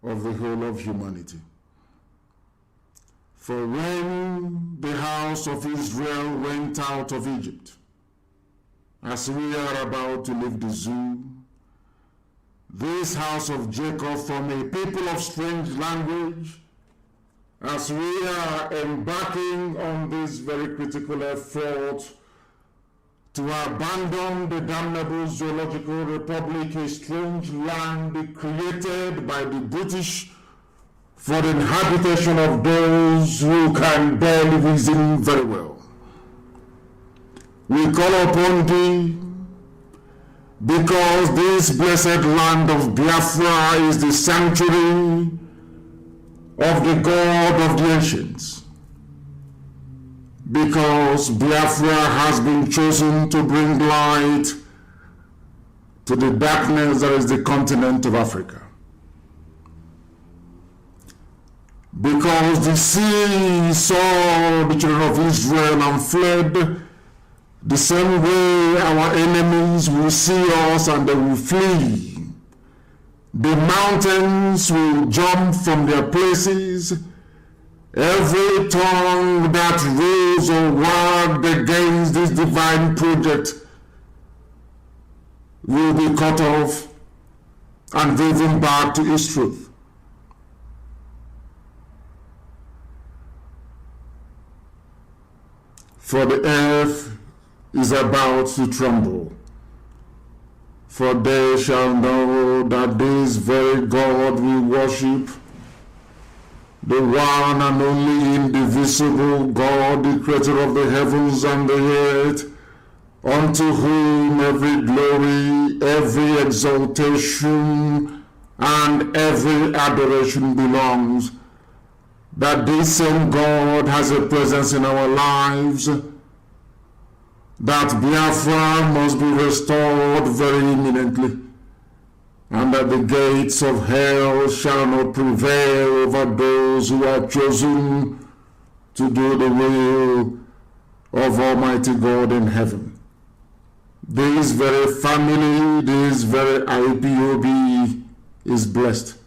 of the whole of humanity. For when the house of Israel went out of Egypt, as we are about to leave the zoo, this house of Jacob from a people of strange language, as we are embarking on this very critical effort to abandon the damnable zoological republic, a strange land created by the British for the habitation of those who can barely reason very well. We call upon thee, because this blessed land of Biafra is the sanctuary of the God of the ancients, because Biafra has been chosen to bring light to the darkness that is the continent of Africa, because the sea saw the children of Israel and fled. The same way our enemies will see us and they will flee. The mountains will jump from their places. Every tongue that rose or wagged against this divine project will be cut off and driven back to its truth. For the earth is about to tremble, for they shall know that this very God we worship, the one and only indivisible God, the creator of the heavens and the earth, unto whom every glory, every exaltation, and every adoration belongs, that this same God has a presence in our lives, that Biafra must be restored very imminently, and that the gates of hell shall not prevail over those who are chosen to do the will of Almighty God in heaven. This very family, this very IPOB is blessed.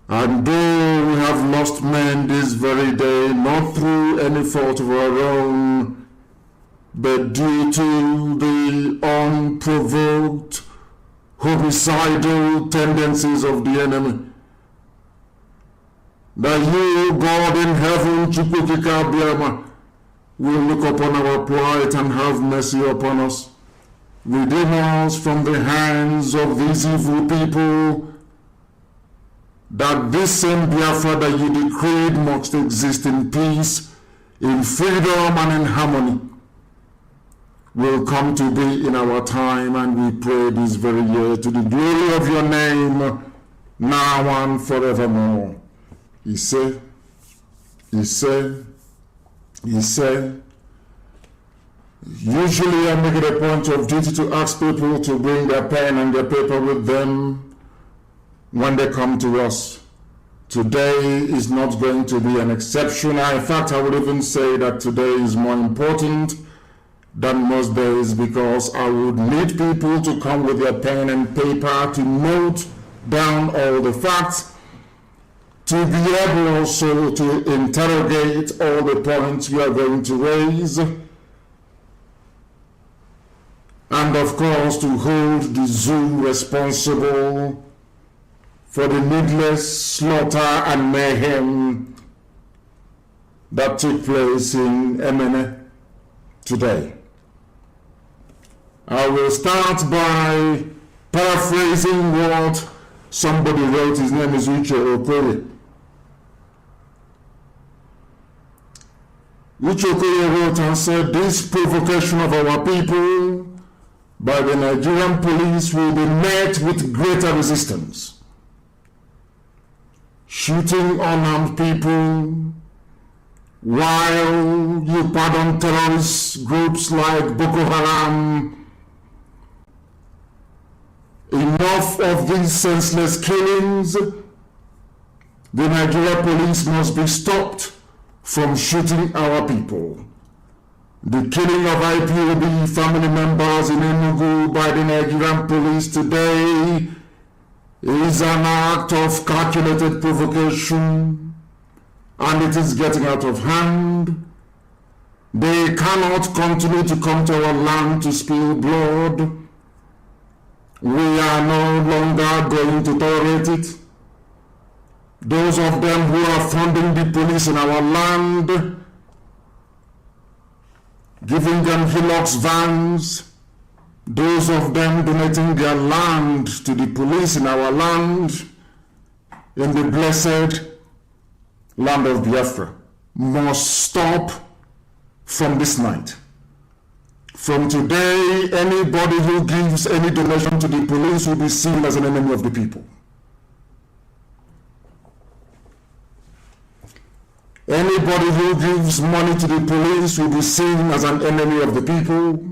And though we have lost men this very day, not through any fault of our own, but due to the unprovoked homicidal tendencies of the enemy, that you, God in heaven, Chukwukika Biama, will look upon our plight and have mercy upon us. Redeem us from the hands of these evil people, that this same Biafra that you decreed must exist in peace, in freedom, and in harmony will come to be in our time, and we pray this very year to the glory of your name, now and forevermore. He said, usually I make it a point of duty to ask people to bring their pen and their paper with them when they come to us. Today is not going to be an exception. In fact, I would even say that today is more important than most days, because I would need people to come with their pen and paper to note down all the facts, to be able also to interrogate all the points we are going to raise, and of course to hold the zoo responsible for the needless slaughter and mayhem that took place in Emene today. I will start by paraphrasing what somebody wrote. His name is Uche Okoye. Uche Okoye wrote and said, this provocation of our people by the Nigerian police will be met with greater resistance. Shooting unarmed people, while you pardon terrorist groups like Boko Haram. Enough of these senseless killings. The Nigerian police must be stopped from shooting our people. The killing of IPOB family members in Enugu by the Nigerian police today is an act of calculated provocation, and it is getting out of hand. They cannot continue to come to our land to spill blood. We are no longer going to tolerate it. Those of them who are funding the police in our land, giving them Hilux vans, those of them donating their land to the police in our land, in the blessed land of Biafra, must stop from this night. From today, anybody who gives any donation to the police will be seen as an enemy of the people. Anybody who gives money to the police will be seen as an enemy of the people,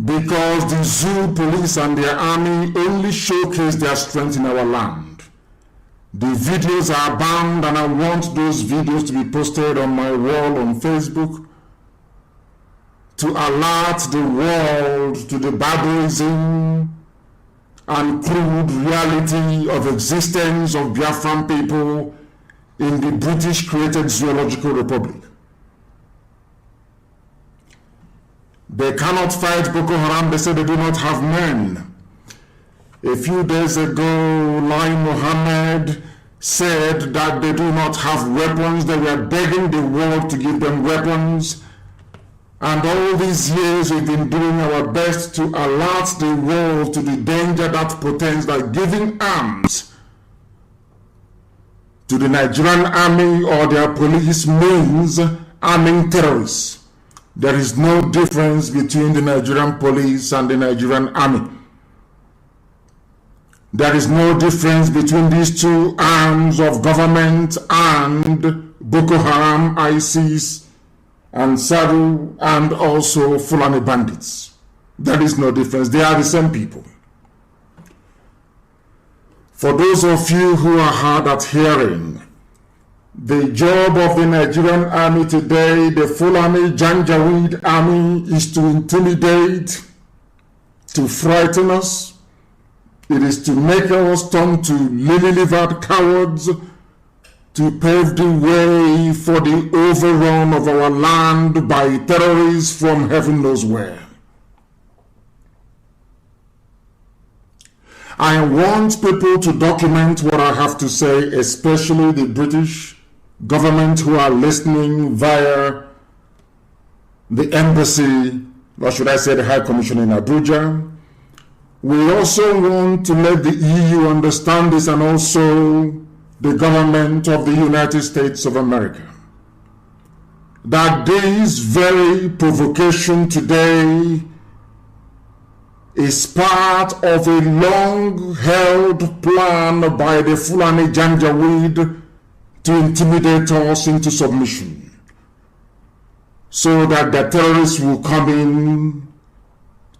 because the zoo police and their army only showcase their strength in our land. The videos are banned, and I want those videos to be posted on my wall on Facebook to alert the world to the barbarism and crude reality of existence of Biafran people in the British-created Zoological Republic. They cannot fight Boko Haram. They say they do not have men. A few days ago, Lai Mohammed said that they do not have weapons. They were begging the world to give them weapons. And all these years we've been doing our best to alert the world to the danger that portends that giving arms to the Nigerian army or their police means arming terrorists. There is no difference between the Nigerian police and the Nigerian army. There is no difference between these two arms of government and Boko Haram, ISIS, and Saru, and also Fulani bandits. There is no difference. They are the same people. For those of you who are hard at hearing, the job of the Nigerian army today, the Fulani Janjaweed army, is to intimidate, to frighten us. It is to make us turn to lily-livered cowards, to pave the way for the overrun of our land by terrorists from heaven knows where. I want people to document what I have to say, especially the British government who are listening via the embassy, or should I say the High Commission in Abuja. We also want to let the EU understand this, and also the government of the United States of America, that this very provocation today is part of a long-held plan by the Fulani Janjaweed to intimidate us into submission, so that the terrorists will come in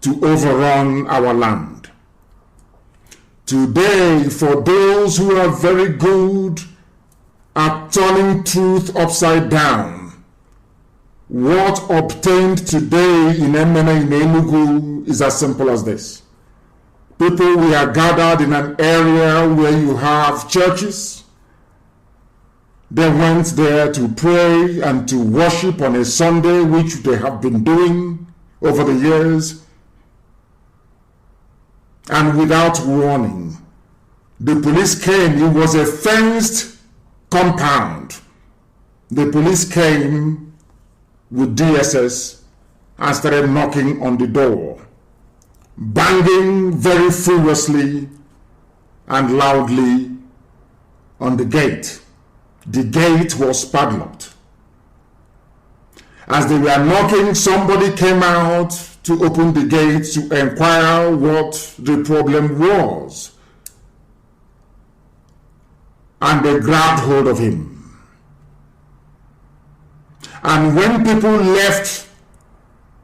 to overrun our land. Today, for those who are very good at turning truth upside down, what obtained today in Emene in Enugu is as simple as this. People, we are gathered in an area where you have churches. They went there to pray and to worship on a Sunday, which they have been doing over the years. And without warning, the police came. It was a fenced compound. The police came with DSS and started knocking on the door, banging very furiously and loudly on the gate. The gate was padlocked. As they were knocking, somebody came out to open the gate to inquire what the problem was. And they grabbed hold of him. And when people left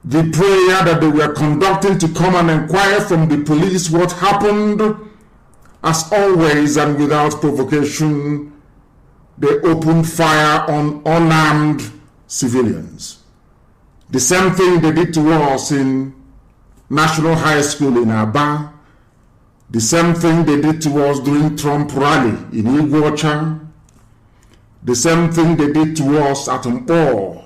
the prayer that they were conducting to come and inquire from the police what happened, as always and without provocation, they opened fire on unarmed civilians. The same thing they did to us in National High School in Aba. The same thing they did to us during Trump rally in Iguacha. The same thing they did to us at Ipob.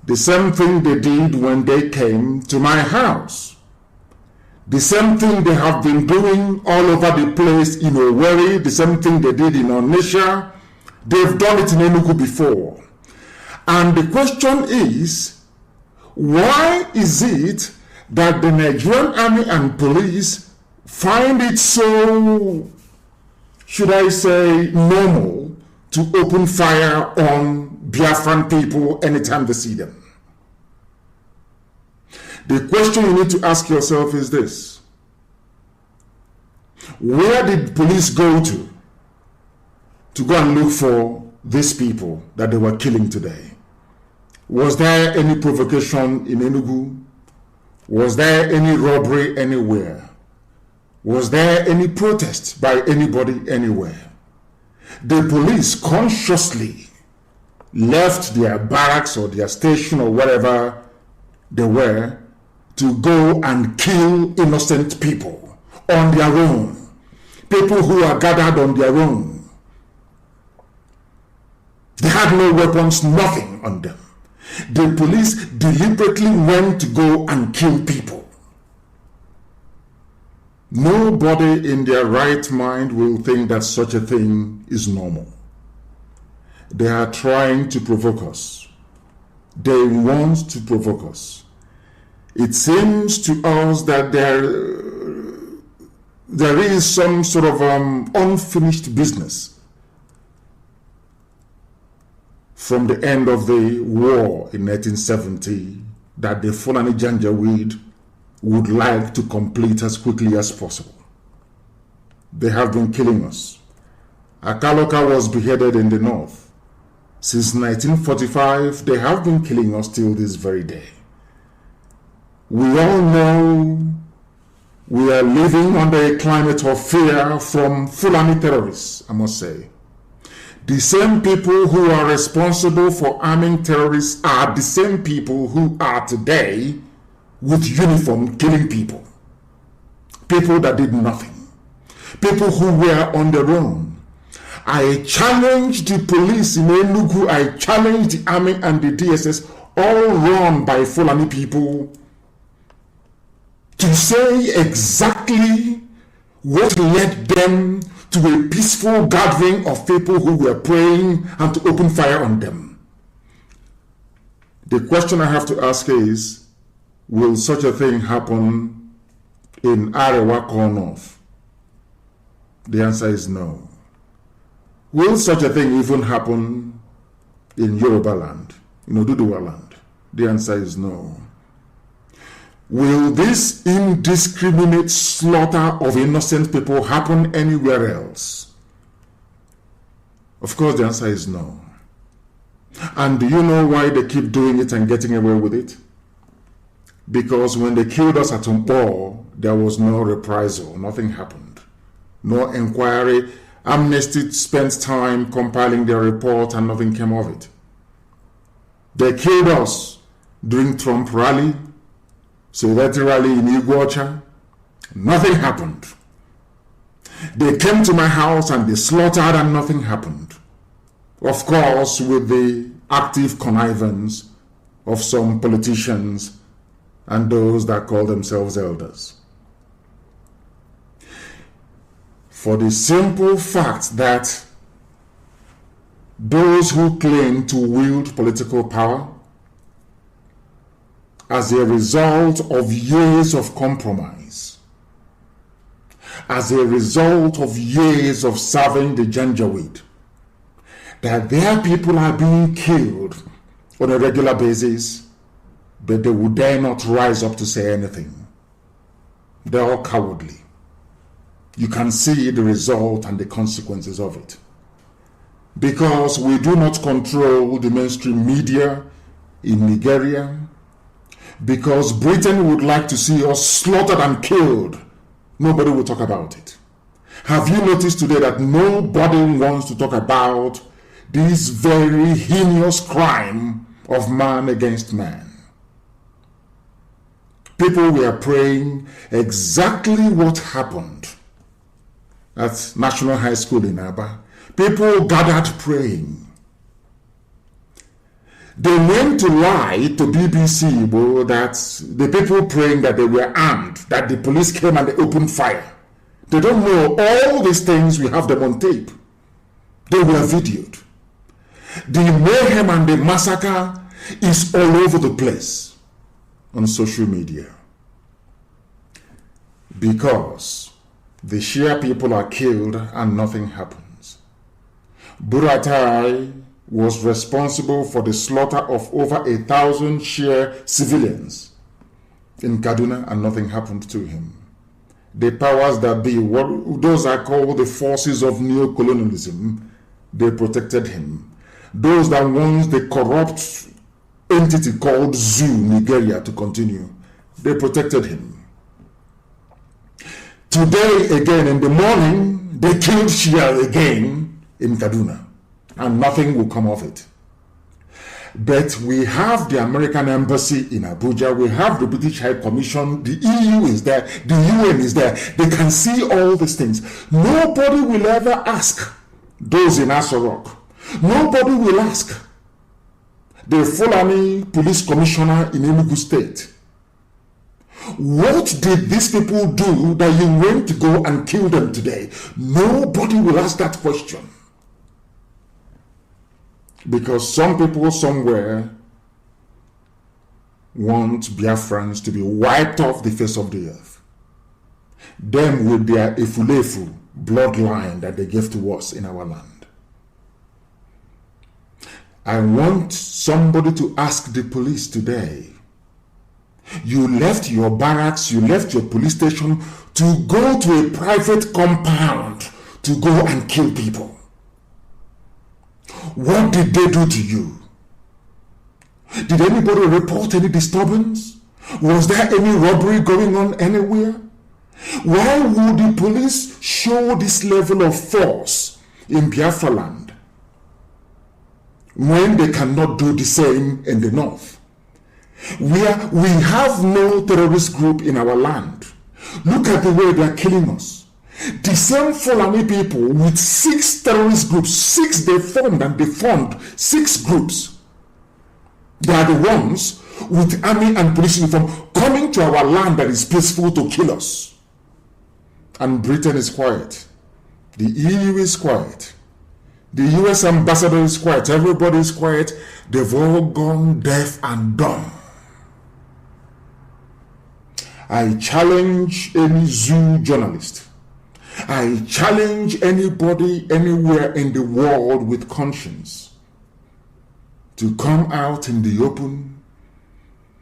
The same thing they did when they came to my house. The same thing they have been doing all over the place in Owerri. The same thing they did in Onitsha. They've done it in Enugu before. And the question is, why is it that the Nigerian army and police find it so, should I say, normal to open fire on Biafran people anytime they see them? The question you need to ask yourself is this: where did police go to go and look for these people that they were killing today? Was there any provocation in Enugu? Was there any robbery anywhere? Was there any protest by anybody anywhere? The police consciously left their barracks or their station or whatever they were to go and kill innocent people on their own. People who are gathered on their own. They had no weapons, nothing on them. The police deliberately went to go and kill people. Nobody in their right mind will think that such a thing is normal. They are trying to provoke us. They want to provoke us. It seems to us that there is some sort of unfinished business from the end of the war in 1970 that the Fulani Janjaweed would like to complete as quickly as possible. They have been killing us. Akaloka was beheaded in the north. Since 1945, they have been killing us till this very day. We all know we are living under a climate of fear from Fulani terrorists, I must say. The same people who are responsible for arming terrorists are the same people who are today with uniform killing people. People that did nothing. People who were on their own. I challenge the police in Enugu, I challenge the army and the DSS, all run by Fulani people, to say exactly what led them to a peaceful gathering of people who were praying and to open fire on them. The question I have to ask is, will such a thing happen in Arewa or North? The answer is no. Will such a thing even happen in Yoruba land, in Oduduwa land? The answer is no. Will this indiscriminate slaughter of innocent people happen anywhere else? Of course, the answer is no. And do you know why they keep doing it and getting away with it? Because when they killed us at Ipob, there was no reprisal, nothing happened. No inquiry. Amnesty spent time compiling their report and nothing came of it. They killed us during Trump rally, Solidarity rally in Iguacha. Nothing happened. They came to my house and they slaughtered and nothing happened. Of course, with the active connivance of some politicians and those that call themselves elders. For the simple fact that those who claim to wield political power, as a result of years of compromise, as a result of years of serving the Janjaweed, that their people are being killed on a regular basis, but they would dare not rise up to say anything. They're all cowardly. You can see the result and the consequences of it. Because we do not control the mainstream media in Nigeria, because Britain would like to see us slaughtered and killed, nobody will talk about it. Have you noticed today that nobody wants to talk about this very heinous crime of man against man? People were praying exactly what happened at National High School in Aba. People gathered praying. They went to lie to BBC that the people praying that they were armed, that the police came and they opened fire. They don't know all these things. We have them on tape. They were videoed. The mayhem and the massacre is all over the place on social media. Because the Shia people are killed and nothing happens. Buratai was responsible for the slaughter of over 1,000 Shia civilians in Kaduna and nothing happened to him. The powers that be, those are called the forces of neocolonialism, they protected him. Those that want the corrupt entity called Zoo, Nigeria, to continue, they protected him. Today, again, in the morning, they killed Shia again in Kaduna, and nothing will come of it. But we have the American Embassy in Abuja, we have the British High Commission, the EU is there, the UN is there. They can see all these things. Nobody will ever ask those in Asorok. Nobody will ask the Fulani Police Commissioner in Enugu State, what did these people do that you went to go and kill them today? Nobody will ask that question. Because some people somewhere want Biafrans to be wiped off the face of the earth. Them with their Efulefu bloodline that they gave to us in our land. I want somebody to ask the police today. You left your barracks, you left your police station to go to a private compound to go and kill people. What did they do to you? Did anybody report any disturbance? Was there any robbery going on anywhere? Why would the police show this level of force in Biafra land when they cannot do the same in the north? We have no terrorist group in our land. Look at the way they are killing us. The same Fulani people with 6 terrorist groups, 6 they formed and they formed 6 groups. They are the ones with army and police uniform coming to our land that is peaceful to kill us. And Britain is quiet. The EU is quiet. The US ambassador is quiet. Everybody is quiet. They've all gone deaf and dumb. I challenge any zoo journalist. I challenge anybody anywhere in the world with conscience to come out in the open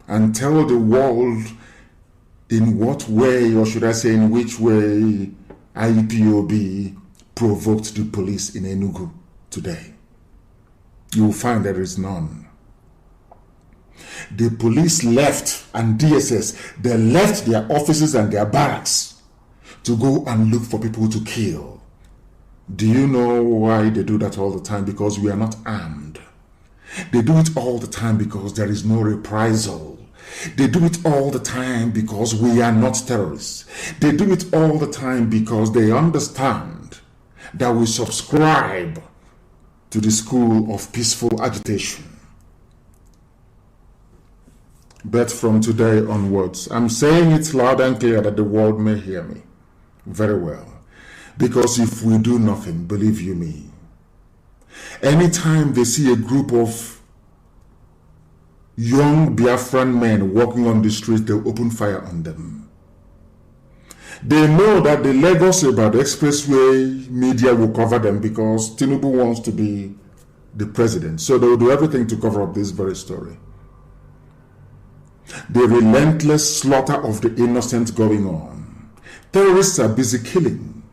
and tell the world in what way, or should I say in which way, IPOB provoked the police in Enugu today. You will find there is none. The police left, and DSS, they left their offices and their barracks to go and look for people to kill. Do you know why they do that all the time? Because we are not armed. They do it all the time because there is no reprisal. They do it all the time because we are not terrorists. They do it all the time because they understand that we subscribe to the school of peaceful agitation. But from today onwards, I'm saying it loud and clear that the world may hear me very well. Because if we do nothing, believe you me, anytime they see a group of young Biafran men walking on the street, they open fire on them. They know that the Lagos about the expressway media will cover them because Tinubu wants to be the president. So they will do everything to cover up this very story. The relentless slaughter of the innocent going on. Terrorists are busy killing.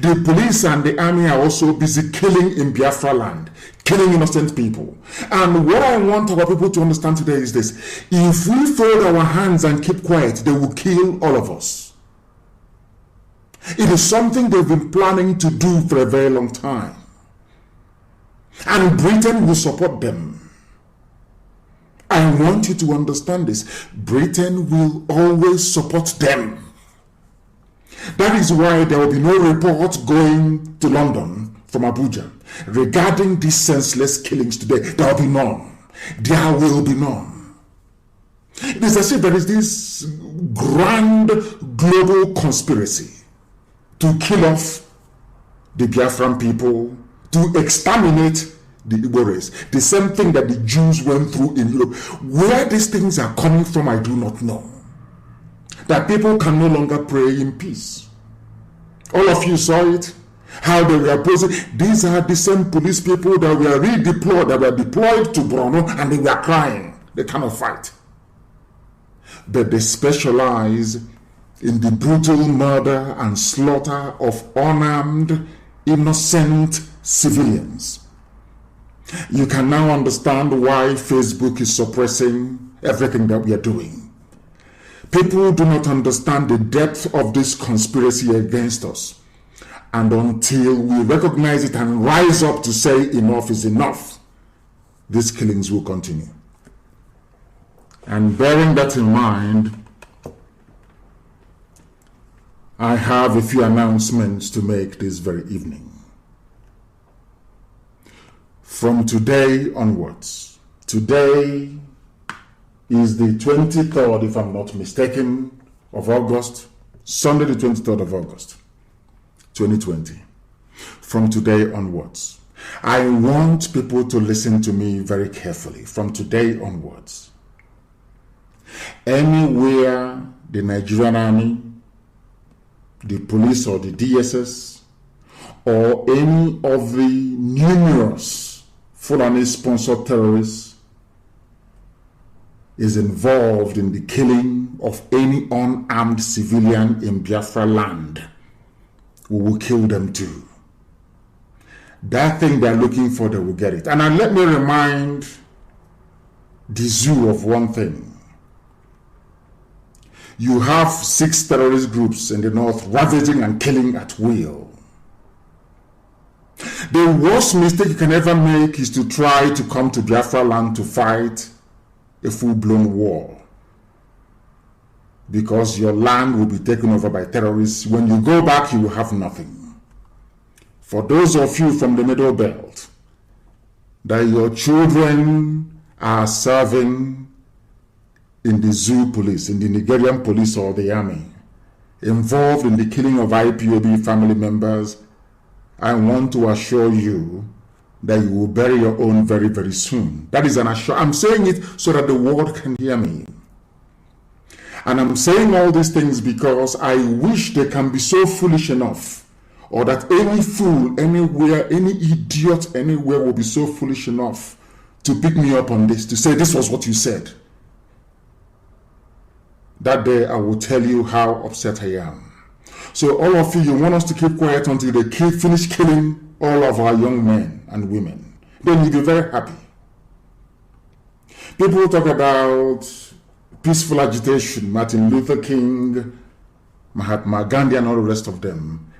The police and the army are also busy killing in Biafra land, killing innocent people. And what I want our people to understand today is this: if we fold our hands and keep quiet, they will kill all of us. It is something they've been planning to do for a very long time. And Britain will support them. I want you to understand this. Britain will always support them. That is why there will be no report going to London from Abuja regarding these senseless killings today. There will be none. There will be none. It is as if there is this grand global conspiracy to kill off the Biafran people, to exterminate the Igbo race. The same thing that the Jews went through in Europe. Where these things are coming from, I do not know. That people can no longer pray in peace. All of you saw it, how they were opposing. These are the same police people that were redeployed, that were deployed to Borno, and they were crying. They cannot fight. But they specialize in the brutal murder and slaughter of unarmed, innocent civilians. You can now understand why Facebook is suppressing everything that we are doing. People do not understand the depth of this conspiracy against us. And until we recognize it and rise up to say enough is enough, these killings will continue. And bearing that in mind, I have a few announcements to make this very evening. From today onwards, today is the 23rd, if I'm not mistaken, of August, Sunday the 23rd of August, 2020. From today onwards, I want people to listen to me very carefully. From today onwards, anywhere the Nigerian army, the police or the DSS, or any of the numerous Fulani-sponsored terrorists is involved in the killing of any unarmed civilian in Biafra land, we will kill them too. That thing they're looking for, they will get it. And let me remind the zoo of one thing. You have 6 terrorist groups in the north ravaging and killing at will. The worst mistake you can ever make is to try to come to Biafra land to fight a full-blown war, because your land will be taken over by terrorists. When you go back, you will have nothing. For those of you from the Middle Belt, that your children are serving in the zoo police, in the Nigerian police or the army, involved in the killing of IPOB family members, I want to assure you that you will bury your own very, very soon. That is an assurance. I'm saying it so that the world can hear me. And I'm saying all these things because I wish they can be so foolish enough, or that any fool anywhere, any idiot anywhere will be so foolish enough to pick me up on this, to say this was what you said. That day I will tell you how upset I am. So all of you want us to keep quiet until they finish killing all of our young men and women. Then you'll be very happy. People talk about peaceful agitation, Martin Luther King, Mahatma Gandhi, and all the rest of them.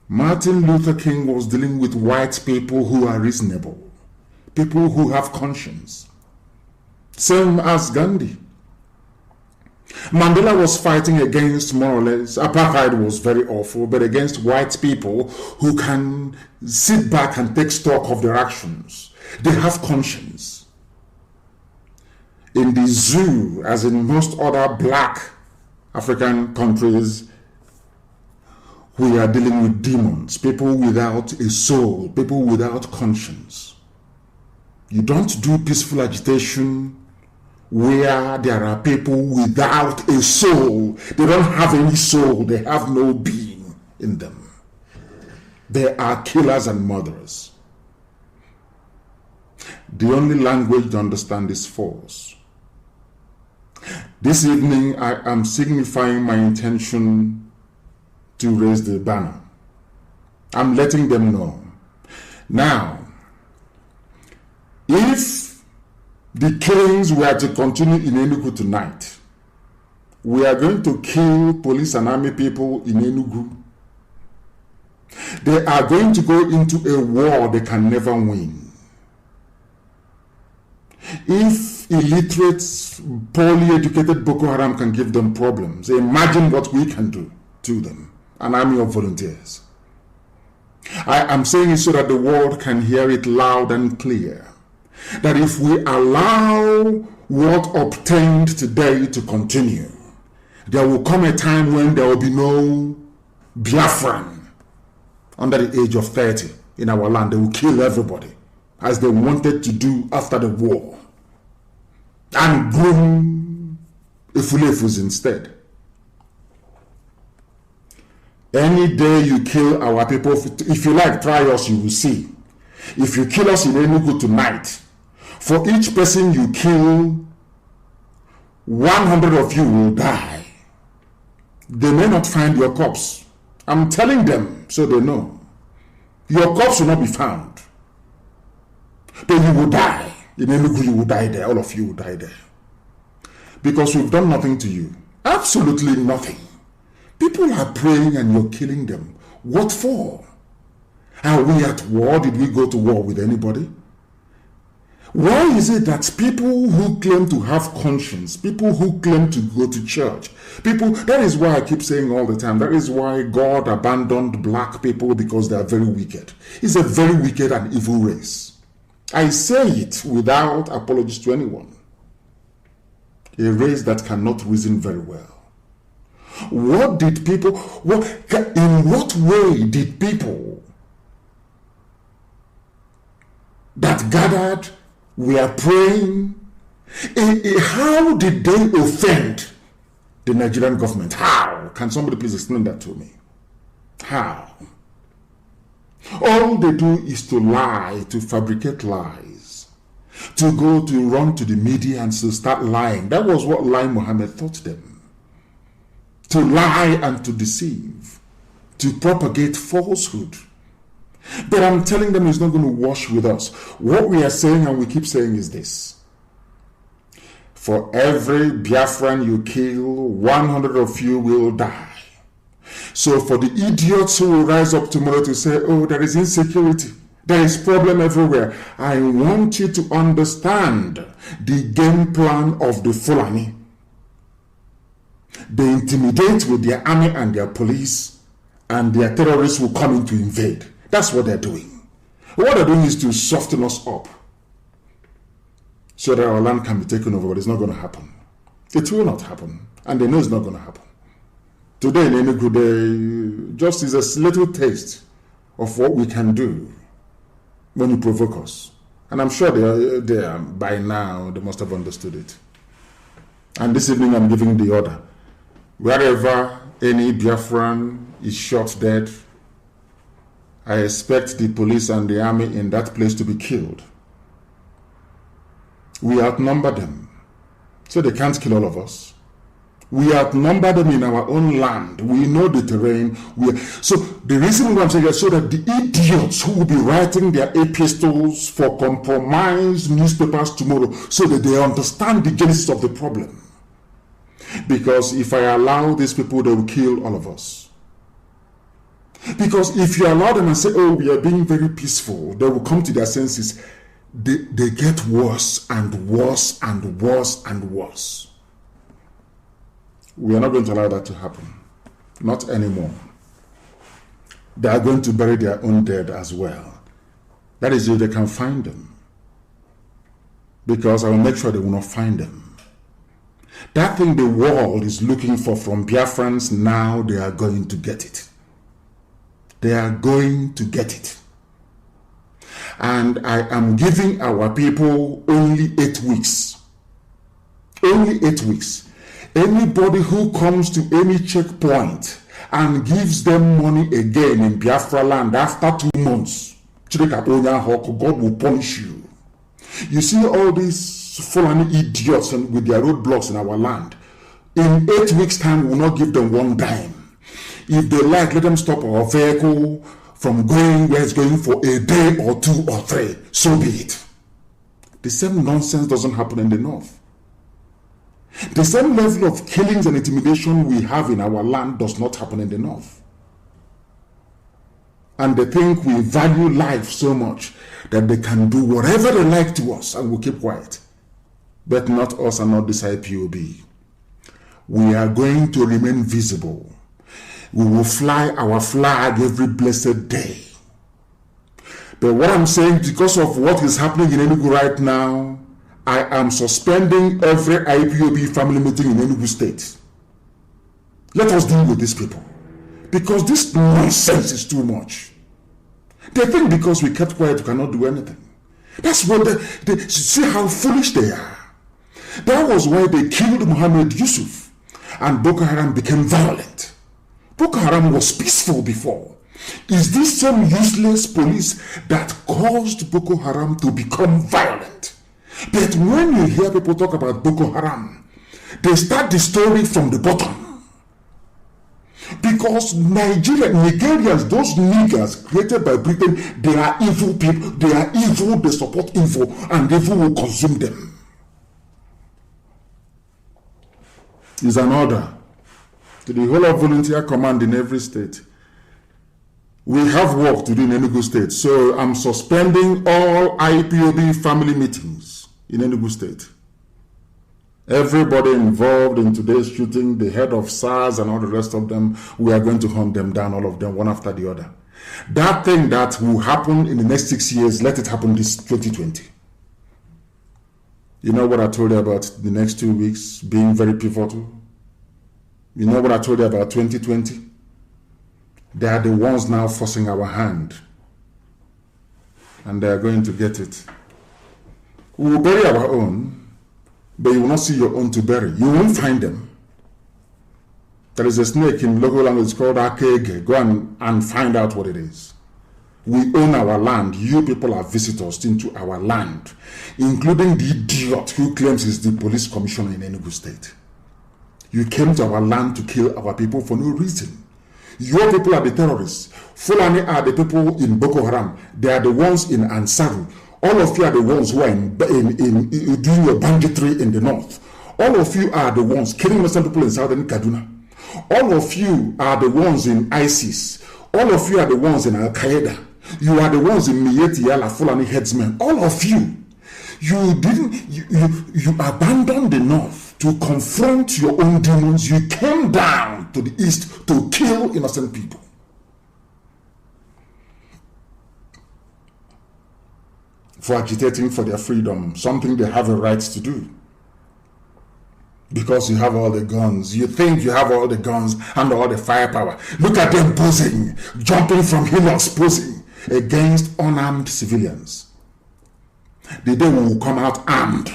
Martin Luther King was dealing with white people who are reasonable, people who have conscience. Same as Gandhi. Mandela was fighting against, more or less, apartheid was very awful, but against white people who can sit back and take stock of their actions. They have conscience. In the zoo, as in most other black African countries, we are dealing with demons, people without a soul, people without conscience. You don't do peaceful agitation where there are people without a soul. They don't have any soul. They have no being in them. They are killers and murderers. The only language to understand is force. This evening, I am signifying my intention to raise the banner. I'm letting them know. Now, if the killings were to continue in Enugu tonight, we are going to kill police and army people in Enugu. They are going to go into a war they can never win. If illiterate, poorly educated Boko Haram can give them problems, imagine what we can do to them, an army of volunteers. I am saying it so that the world can hear it loud and clear. That if we allow what obtained today to continue, there will come a time when there will be no Biafran under the age of 30 in our land. They will kill everybody, as they wanted to do after the war, and groom Efulefus instead. Any day you kill our people, if you like, try us, you will see. If you kill us in Enugu tonight, for each person you kill, 100 of you will die. They may not find your corpse. I'm telling them so they know. Your corpse will not be found. But you will die. In Enugu, you will die there. All of you will die there. Because we've done nothing to you. Absolutely nothing. People are praying and you're killing them. What for? Are we at war? Did we go to war with anybody? Why is it that people who claim to have conscience, people who claim to go to church, that is why I keep saying all the time, that is why God abandoned black people, because they are very wicked. It's a very wicked and evil race. I say it without apologies to anyone. A race that cannot reason very well. In what way did people that gathered were praying, how did they offend the Nigerian government? How? Can somebody please explain that to me? How? All they do is to lie, to fabricate lies, to run to the media and to start lying. That was what Lai Mohammed taught them. To lie and to deceive, to propagate falsehood. But I'm telling them it's not going to wash with us. What we are saying, and we keep saying, is this. For every Biafran you kill, 100 of you will die. So for the idiots who will rise up tomorrow to say, oh, there is insecurity, there is problem everywhere, I want you to understand the game plan of the Fulani. They intimidate with their army and their police, and their terrorists will come in to invade. That's what they're doing. What they're doing is to soften us up so that our land can be taken over, but it's not going to happen. It will not happen, and they know it's not going to happen. Today in Enugu, just is a little taste of what we can do when you provoke us. And I'm sure by now they must have understood it. And this evening I'm giving the order. Wherever any Biafran is shot dead, I expect the police and the army in that place to be killed. We outnumber them, so they can't kill all of us. We outnumber them in our own land. We know the terrain. So the reason why I'm saying that, so that the idiots who will be writing their epistles for compromised newspapers tomorrow, so that they understand the genesis of the problem. Because if I allow these people, they will kill all of us. Because if you allow them and say, oh, we are being very peaceful, they will come to their senses. They get worse and worse and worse and worse. We are not going to allow that to happen. Not anymore. They are going to bury their own dead as well. That is if they can find them. Because I will make sure they will not find them. That thing the world is looking for from Biafrans, now they are going to get it. They are going to get it. And I am giving our people only 8 weeks. Only 8 weeks. Anybody who comes to any checkpoint and gives them money again in Biafra land after 2 months, God will punish you. You see all these Fulani idiots with their roadblocks in our land. In 8 weeks' time, we will not give them 1 dime. If they like, let them stop our vehicle from going where it's going for a day or 2 or 3. So be it. The same nonsense doesn't happen in the north. The same level of killings and intimidation we have in our land does not happen in the north. And they think we value life so much that they can do whatever they like to us and we'll keep quiet. but not us and not this IPOB. We are going to remain visible. We will fly our flag every blessed day. But what I'm saying, because of what is happening in Enugu right now, I am suspending every IPOB family meeting in Enugu State. Let us deal with these people. Because this nonsense is too much. They think because we kept quiet, we cannot do anything. That's what they see how foolish they are. That was why they killed Muhammad Yusuf and Boko Haram became violent. Boko Haram was peaceful before. Is this some useless police that caused Boko Haram to become violent? But when you hear people talk about Boko Haram, they start the story from the bottom. Because Nigerians, those niggers created by Britain, they are evil people, they are evil, they support evil, and evil will consume them. It's an order to the whole of volunteer command in every state. We have work to do in Enugu State, so I'm suspending all IPOB family meetings in Enugu State. Everybody involved in today's shooting, the head of SARS and all the rest of them, we are going to hunt them down, all of them, one after the other. That thing that will happen in the next 6 years, let it happen this 2020. You know what I told you about the next 2 weeks being very pivotal? You know what I told you about 2020? They are the ones now forcing our hand. And they are going to get it. We will bury our own, but you will not see your own to bury. You won't find them. There is a snake in local language called Akege. Go and find out what it is. We own our land. You people are visitors into our land, including the idiot who claims he's the police commissioner in Enugu State. You came to our land to kill our people for no reason. Your people are the terrorists. Fulani are the people in Boko Haram. They are the ones in Ansaru. All of you are the ones who are in doing your banditry in the north. All of you are the ones killing innocent people in southern Kaduna. All of you are the ones in ISIS. All of you are the ones in Al-Qaeda. You are the ones in Miyetti Yala Fulani headsmen. All of you. You abandoned the north to confront your own demons. You came down to the east to kill innocent people. For agitating for their freedom, something they have a right to do. Because you have all the guns. You think you have all the guns and all the firepower. Look at them posing, jumping from hillocks, posing against unarmed civilians. The day we will come out armed.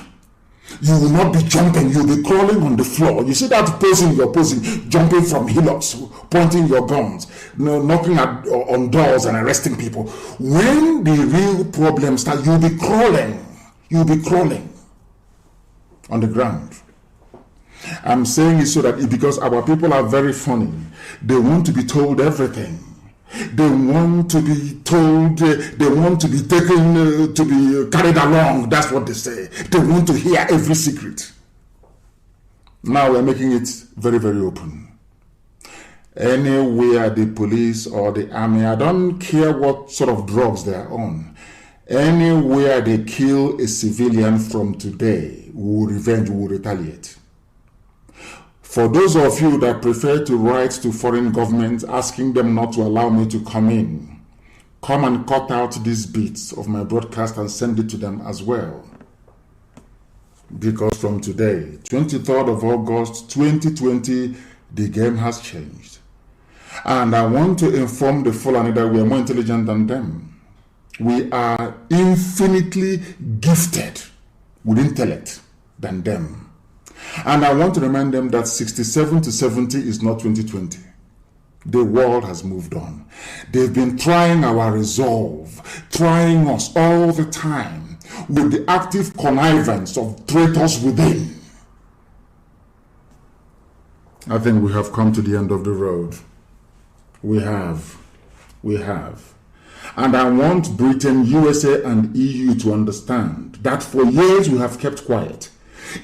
You will not be jumping, you'll be crawling on the floor. You see that posing, you're posing, jumping from hillocks, pointing your guns, knocking on doors and arresting people. When the real problem starts, you'll be crawling. You'll be crawling on the ground. I'm saying it so that because our people are very funny. They want to be told everything. They want to be told, they want to be taken, to be carried along. That's what they say. They want to hear every secret. Now we're making it very, very open. Anywhere the police or the army, I don't care what sort of drugs they are on. Anywhere they kill a civilian from today, we will revenge, we will retaliate. For those of you that prefer to write to foreign governments asking them not to allow me to come in, come and cut out these bits of my broadcast and send it to them as well. Because from today, 23rd of August 2020, the game has changed. And I want to inform the Fulani that we are more intelligent than them. We are infinitely gifted with intellect than them. And I want to remind them that 67 to 70 is not 2020. The world has moved on. They've been trying our resolve, trying us all the time with the active connivance of traitors within. I think we have come to the end of the road. We have. And I want Britain, USA, and EU to understand that for years we have kept quiet,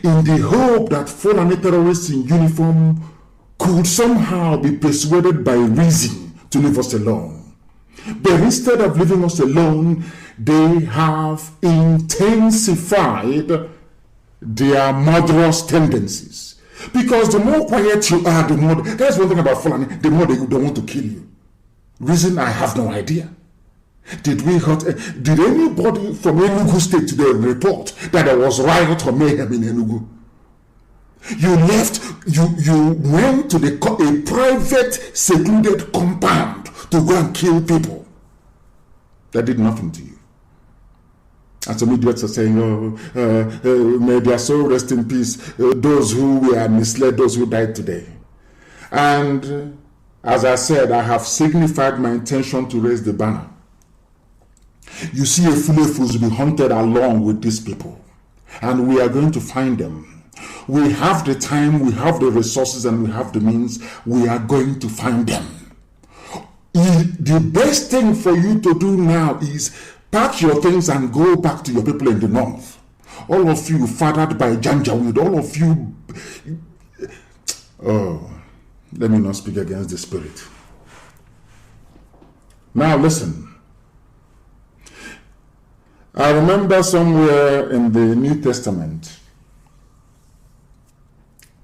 in the hope that Fulani terrorists in uniform could somehow be persuaded by reason to leave us alone. But instead of leaving us alone, they have intensified their murderous tendencies. Because the more quiet you are, the more, that's one thing about Fulani, the more they don't want to kill you. Reason, I have no idea. Did anybody from Enugu state today report that there was riot or mayhem in Enugu? You went to a private secluded compound to go and kill people. That did nothing to you. And some idiots are saying, may their soul rest in peace, those who were misled, those who died today. And as I said, I have signified my intention to raise the banner. You see, a Fulefus will be hunted along with these people. And we are going to find them. We have the time, we have the resources, and we have the means. We are going to find them. The best thing for you to do now is pack your things and go back to your people in the north. All of you fathered by Janjaweed, all of you... Oh, let me not speak against the spirit. Now listen. I remember somewhere in the New Testament,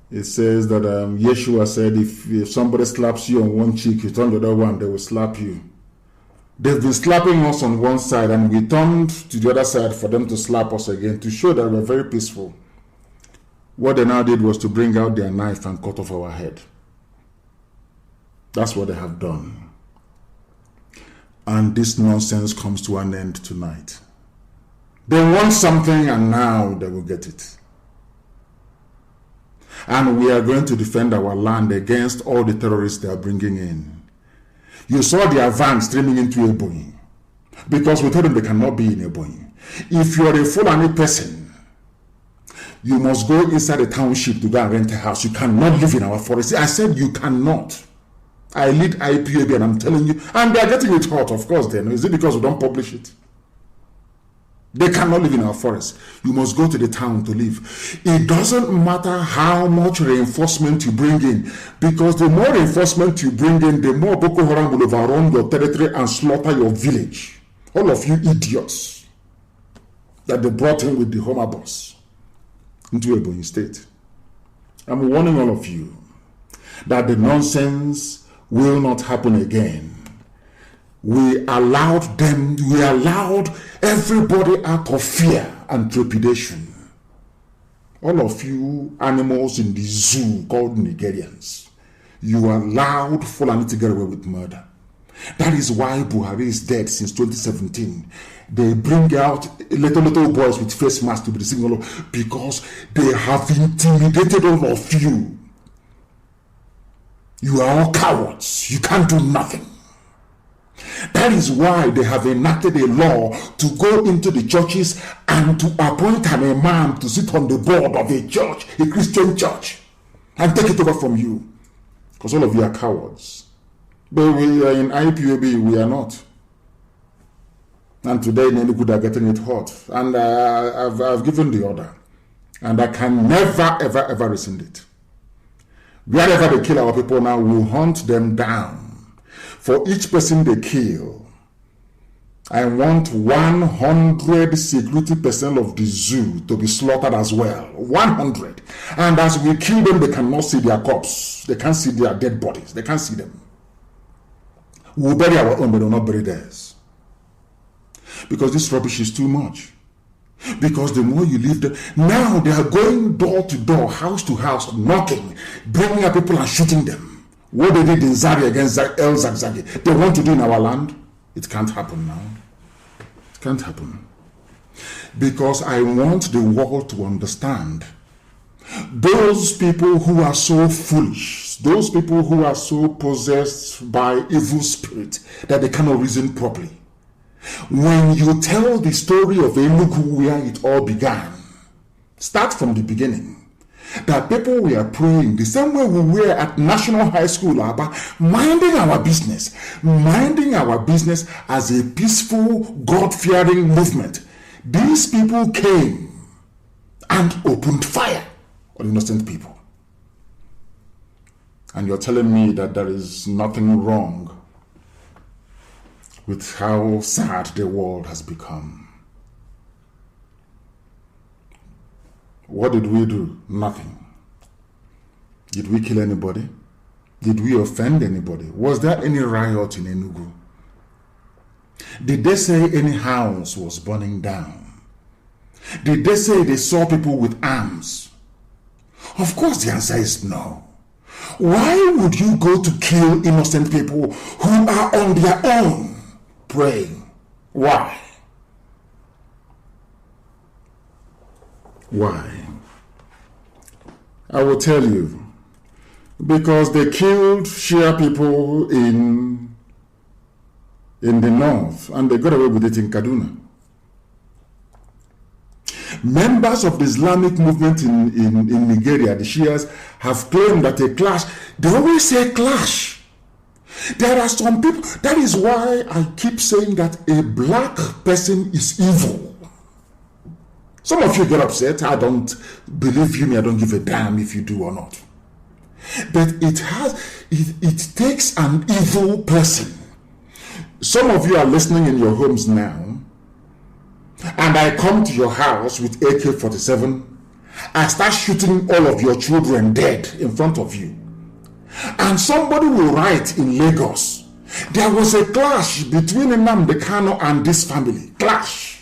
it says that Yeshua said, if somebody slaps you on one cheek, you turn the other one, they will slap you. They've been slapping us on one side, and we turned to the other side for them to slap us again to show that we're very peaceful. What they now did was to bring out their knife and cut off our head. That's what they have done. And this nonsense comes to an end tonight. They want something, and now they will get it. And we are going to defend our land against all the terrorists they are bringing in. You saw their van streaming into Ebonyi because we told them they cannot be in Ebonyi. If you are a Fulani person, you must go inside the township to go and rent a house. You cannot live in our forest. I said you cannot. I lead IPOB and I'm telling you, and they are getting it hot, of course. Then is it because we don't publish it? They cannot live in our forest. You must go to the town to live. It doesn't matter how much reinforcement you bring in, because the more reinforcement you bring in, the more Boko Haram will overrun your territory and slaughter your village. All of you idiots that they brought in with the Homer bus into Ebonyi State. I'm warning all of you that the nonsense will not happen again. We allowed everybody out of fear and trepidation. All of you animals in the zoo called Nigerians, you allowed Fulani to get away with murder. That is why Buhari is dead since 2017. They bring out little boys with face masks to be the signal, because they have intimidated all of you. You are all cowards. You can't do nothing. That is why they have enacted a law to go into the churches and to appoint an imam to sit on the board of a church, a Christian church, and take it over from you. Because all of you are cowards. But we are in IPOB, we are not. And today in Enugu they are getting it hot. And I've given the order. And I can never, ever rescind it. Wherever they kill our people now, we'll hunt them down. For each person they kill, I want 100 security personnel of the zoo to be slaughtered as well. 100. And as we kill them, they cannot see their corpses. They can't see their dead bodies. They can't see them. We'll bury our own, but we'll not bury theirs. Because this rubbish is too much. Because the more you leave them, now they are going door to door, house to house, knocking, bringing up people and shooting them. What they did in Zari against El Zagzagi, they want to do in our land. It can't happen now. It can't happen. Because I want the world to understand. Those people who are so foolish, those people who are so possessed by evil spirit that they cannot reason properly. When you tell the story of Enugu where it all began, start from the beginning. That people were praying the same way we were at National High School, minding our business as a peaceful, God-fearing movement. These people came and opened fire on innocent people. And you're telling me that there is nothing wrong with how sad the world has become. What did we do? Nothing. Did we kill anybody? Did we offend anybody? Was there any riot in Enugu? Did they say any house was burning down? Did they say they saw people with arms? Of course the answer is no. Why would you go to kill innocent people who are on their own praying? Why? Why? I will tell you. Because they killed Shia people in the north and they got away with it in Kaduna. Members of the Islamic movement in Nigeria, the Shias, have claimed that a clash, they always say clash. There are some people, that is why I keep saying that a black person is evil. Some of you get upset. I don't believe you me, I don't give a damn if you do or not. But it takes an evil person. Some of you are listening in your homes now, and I come to your house with AK-47, I start shooting all of your children dead in front of you. And somebody will write in Lagos, there was a clash between Nnamdi Kanu and this family. Clash.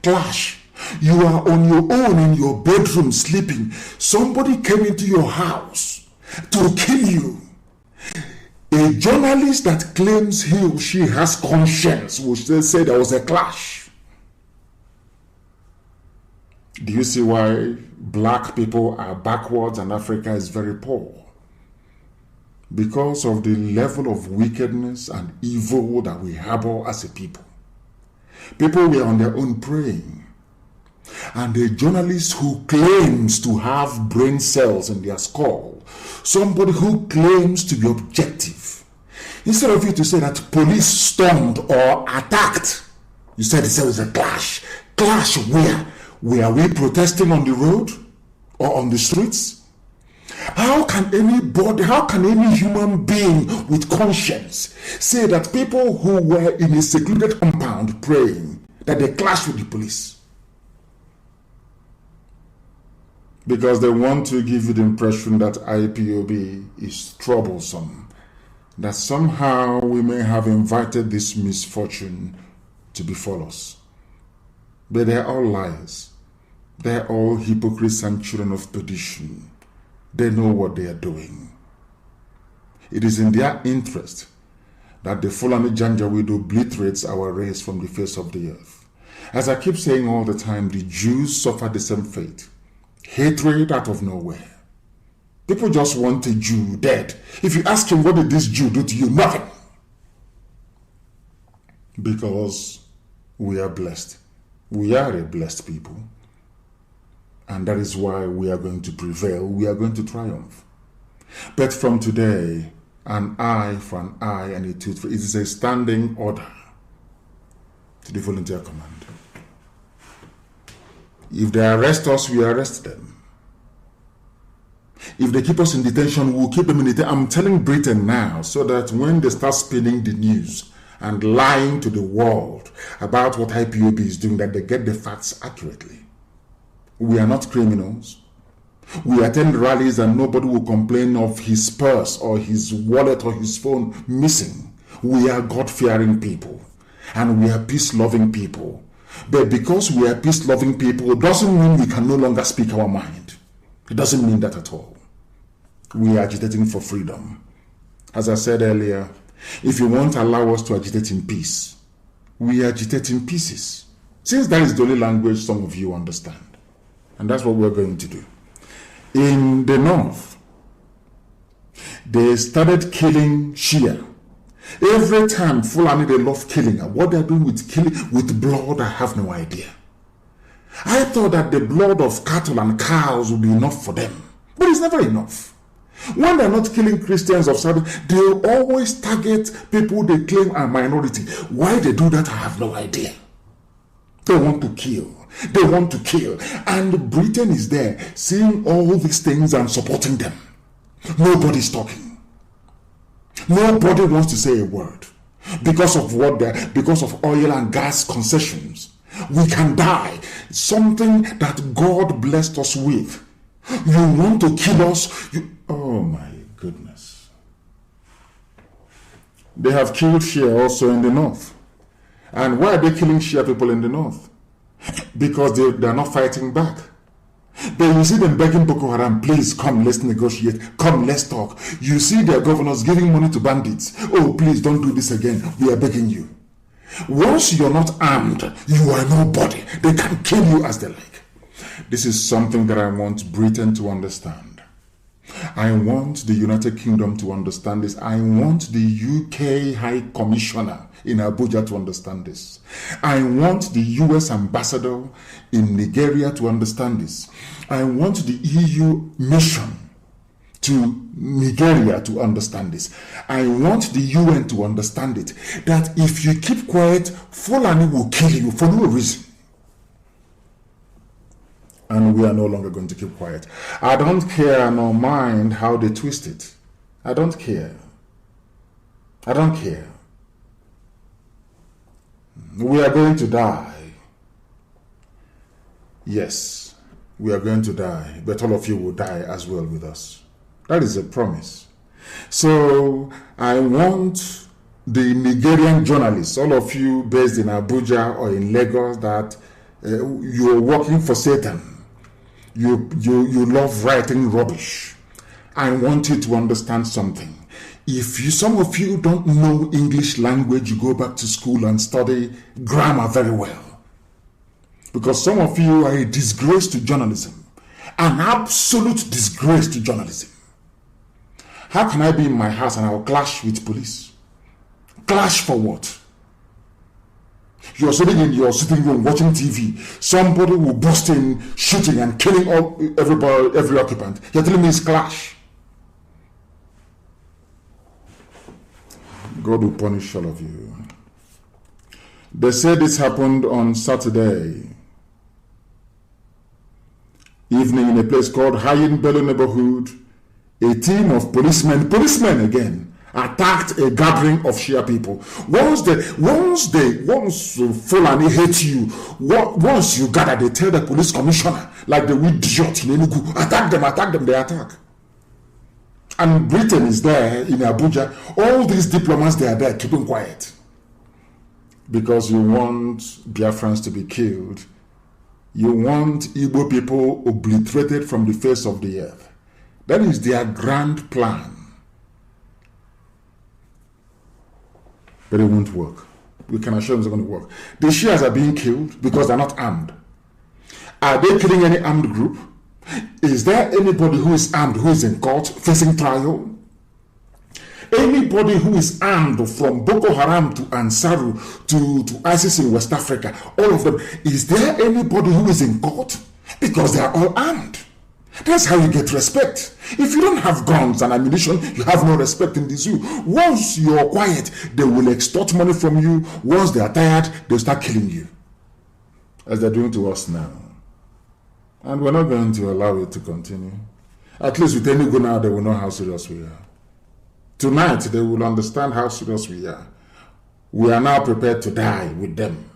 Clash. You are on your own in your bedroom sleeping. Somebody came into your house to kill you. A journalist that claims he or she has conscience will still say there was a clash. Do you see why black people are backwards and Africa is very poor? Because of the level of wickedness and evil that we harbor as a people. People were on their own praying. And a journalist who claims to have brain cells in their skull, somebody who claims to be objective, instead of you to say that police stormed or attacked, you said there was a clash. Clash where? Were we protesting on the road or on the streets? How can any human being with conscience say that people who were in a secluded compound praying, that they clashed with the police? Because they want to give you the impression that IPOB is troublesome, that somehow we may have invited this misfortune to befall us. But they're all liars. They're all hypocrites and children of perdition. They know what they are doing. It is in their interest that the Fulani Janjaweed obliterates our race from the face of the earth. As I keep saying all the time, the Jews suffer the same fate. Hatred out of nowhere. People just want a Jew dead. If you ask him, what did this Jew do to you? Nothing. Because we are blessed. We are a blessed people. And that is why we are going to prevail. We are going to triumph. But from today, an eye for an eye and a tooth for it is a standing order to the volunteer command. If they arrest us, we arrest them. If they keep us in detention, we'll keep them in detention. I'm telling Britain now, so that when they start spinning the news and lying to the world about what IPOB is doing, that they get the facts accurately. We are not criminals. We attend rallies and nobody will complain of his purse or his wallet or his phone missing. We are God-fearing people and we are peace-loving people. But because we are peace-loving people, it doesn't mean we can no longer speak our mind. It doesn't mean that at all. We are agitating for freedom. As I said earlier, if you won't allow us to agitate in peace, we agitate in pieces. Since that is the only language some of you understand. And that's what we're going to do. In the north, they started killing Shia. Every time Fulani, they love killing. What they're doing with blood, I have no idea. I thought that the blood of cattle and cows would be enough for them. But it's never enough. When they're not killing Christians of Saudi, they always target people they claim are minority. Why they do that, I have no idea. They want to kill. They want to kill. And Britain is there seeing all these things and supporting them. Nobody's talking. Nobody wants to say a word because of because of oil and gas concessions. We can die. something that God blessed us with. You want to kill us? Oh my goodness. They have killed Shia also in the north. And why are they killing Shia people in the north? Because they are not fighting back. Then you see them begging Boko Haram, please come, let's negotiate. Come, let's talk. You see their governors giving money to bandits. Oh, please don't do this again. We are begging you. Once you're not armed, you are nobody. They can kill you as they like. This is something that I want Britain to understand. I want the United Kingdom to understand this. I want the UK High Commissioner in Abuja to understand this. I want the US Ambassador in Nigeria to understand this. I want the EU mission to Nigeria to understand this. I want the UN to understand it. That if you keep quiet, Fulani will kill you for no reason. And we are no longer going to keep quiet. I don't care nor mind how they twist it. I don't care. I don't care. We are going to die. Yes, we are going to die, but all of you will die as well with us. That is a promise. So I want the Nigerian journalists, all of you based in Abuja or in Lagos, that you're working for Satan. You love writing rubbish. I want you to understand something. If some of you don't know English language, you go back to school and study grammar very well. Because some of you are a disgrace to journalism. An absolute disgrace to journalism. How can I be in my house and I'll clash with police? Clash for what? You're sitting in your sitting room watching TV. Somebody will burst in, shooting and killing every occupant. You're telling me it's clash. God will punish all of you. They said this happened on Saturday evening in a place called Hayin Bello neighborhood. A team of policemen again, attacked a gathering of Shia people. Once Fulani hate you, once you gather, they tell the police commissioner, like the idiot in Enugu, attack them, they attack. And Britain is there in Abuja. All these diplomats, they are there keeping quiet. Because you want Biafrans to be killed. You want Igbo people obliterated from the face of the earth. That is their grand plan. But it won't work. We can assure them it's going to work. The Shias are being killed because they're not armed. Are they killing any armed group? Is there anybody who is armed who is in court facing trial? Anybody who is armed from Boko Haram to Ansaru to ISIS in West Africa, all of them, is there anybody who is in court? Because they are all armed. That's how you get respect. If you don't have guns and ammunition, you have no respect in the zoo. Once you're quiet, they will extort money from you. Once they are tired, they'll start killing you. As they're doing to us now. And we're not going to allow it to continue. At least with Enugu now, they will know how serious we are. Tonight, they will understand how serious we are. We are now prepared to die with them.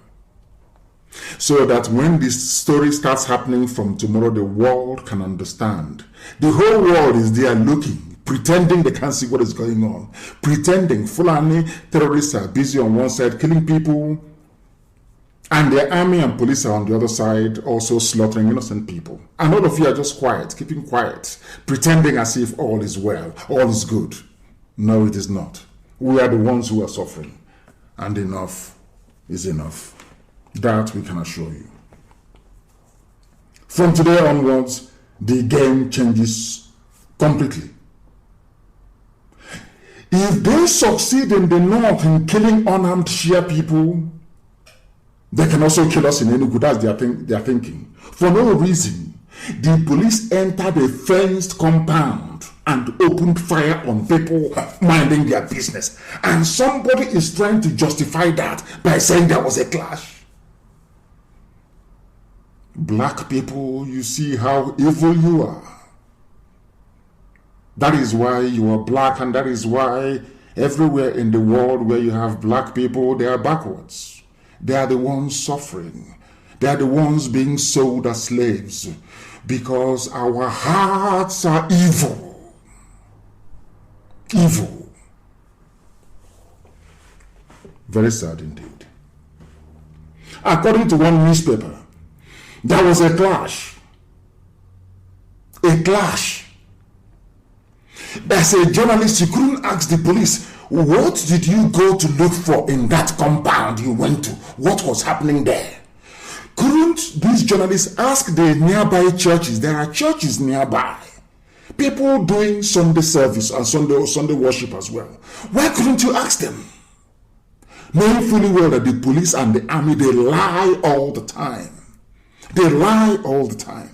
So that when this story starts happening from tomorrow, the world can understand. The whole world is there looking, pretending they can't see what is going on. Pretending Fulani terrorists are busy on one side, killing people, and the army and police are on the other side, also slaughtering innocent people. And all of you are just quiet, keeping quiet, pretending as if all is well, all is good. No, it is not. We are the ones who are suffering. And enough is enough. That we can assure you. From today onwards, the game changes completely. If they succeed in the north in killing unarmed Shia people, they can also kill us in Enugu. That's their thinking. For no reason, the police entered a fenced compound and opened fire on people minding their business. And somebody is trying to justify that by saying there was a clash. Black people, you see how evil you are. That is why you are black, and that is why everywhere in the world where you have black people, they are backwards. They are the ones suffering. They are the ones being sold as slaves because our hearts are evil. Evil. Very sad indeed. According to one newspaper, there was a clash. A clash. As a journalist, you couldn't ask the police, what did you go to look for in that compound you went to? What was happening there? Couldn't these journalists ask the nearby churches? There are churches nearby. People doing Sunday service and Sunday worship as well. Why couldn't you ask them? Knowing fully well that the police and the army, they lie all the time. They lie all the time.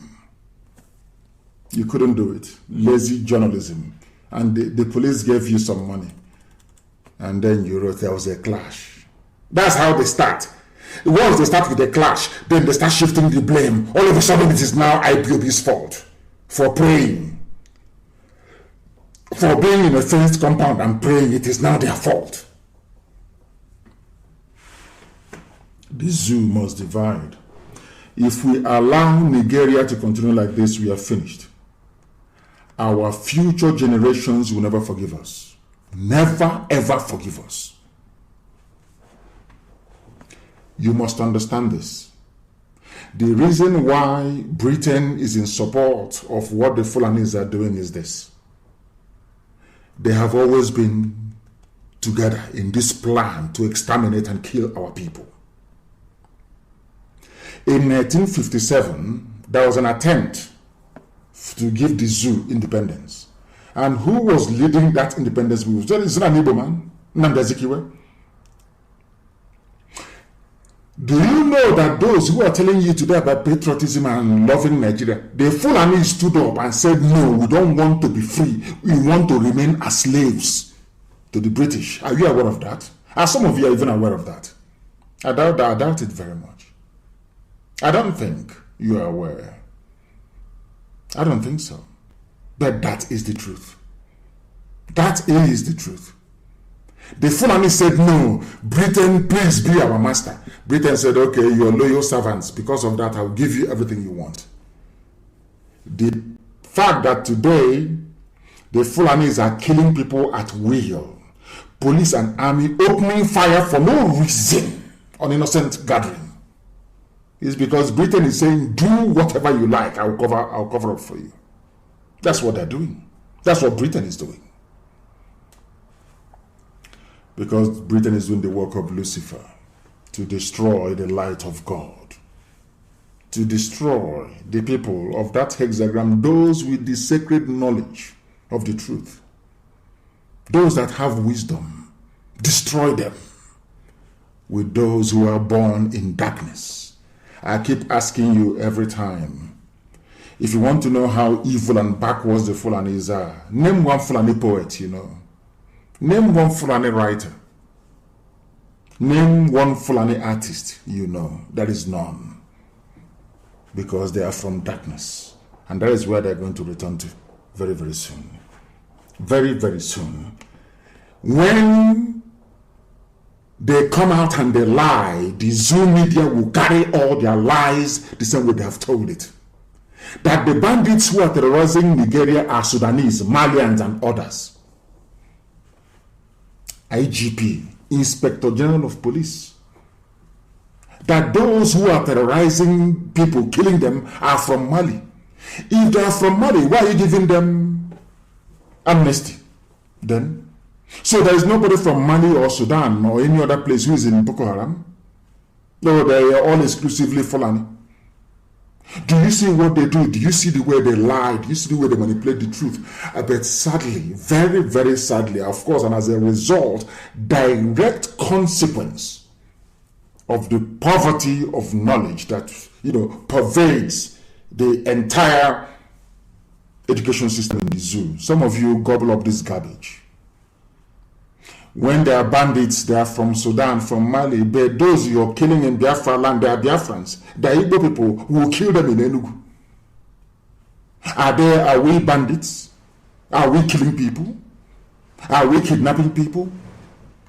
You couldn't do it. Lazy journalism. And the police gave you some money. And then you wrote there was a clash. That's how they start. Once they start with a clash, then they start shifting the blame. All of a sudden it is now Ipob's fault for praying. For being in a fenced compound and praying, it is now their fault. The zoo must divide. If we allow Nigeria to continue like this, we are finished. Our future generations will never forgive us. Never, ever forgive us. You must understand this. The reason why Britain is in support of what the Fulanis are doing is this. They have always been together in this plan to exterminate and kill our people. In 1957, there was an attempt to give the zoo independence. And who was leading that independence movement? It's not an Igbo man, Nnamdi Azikiwe. Do you know that those who are telling you today about patriotism and loving Nigeria, the Fulani stood up and said, no, we don't want to be free. We want to remain as slaves to the British. Are you aware of that? Are some of you are even aware of that? I doubt it very much. I don't think you are aware. I don't think so. But that is the truth. That is the truth. The Fulani said, no, Britain, please be our master. Britain said, okay, you're loyal servants. Because of that, I'll give you everything you want. The fact that today, the Fulanis are killing people at will, police and army opening fire for no reason on innocent gathering, is because Britain is saying, do whatever you like, I'll cover up for you. That's what they're doing. That's what Britain is doing. Because Britain is doing the work of Lucifer to destroy the light of God, to destroy the people of that hexagram, those with the sacred knowledge of the truth, those that have wisdom, destroy them with those who are born in darkness. I keep asking you every time, if you want to know how evil and backwards the Fulanis are, name one Fulani poet, you know. Name one Fulani writer. Name one Fulani artist, you know. There is none. Because they are from darkness. And that is where they are going to return to very, very soon. Very, very soon. When they come out and they lie, the Zoo media will carry all their lies the same way they have told it. That the bandits who are terrorizing Nigeria are Sudanese, Malians, and others. IGP, Inspector General of Police. That those who are terrorizing people, killing them, are from Mali. If they are from Mali, why are you giving them amnesty then? So there is nobody from Mali or Sudan or any other place who is in Boko Haram? No, they are all exclusively Fulani. Do you see what they do? Do you see the way they lie? Do you see the way they manipulate the truth? But sadly, very, very sadly, of course, and as a result, direct consequence of the poverty of knowledge that, you know, pervades the entire education system in the zoo. Some of you gobble up this garbage. When they are bandits, they are from Sudan, from Mali, but those you're killing in Biafra land, they are Biafrans. The Igbo people who will kill them in Enugu. Are we bandits? Are we killing people? Are we kidnapping people?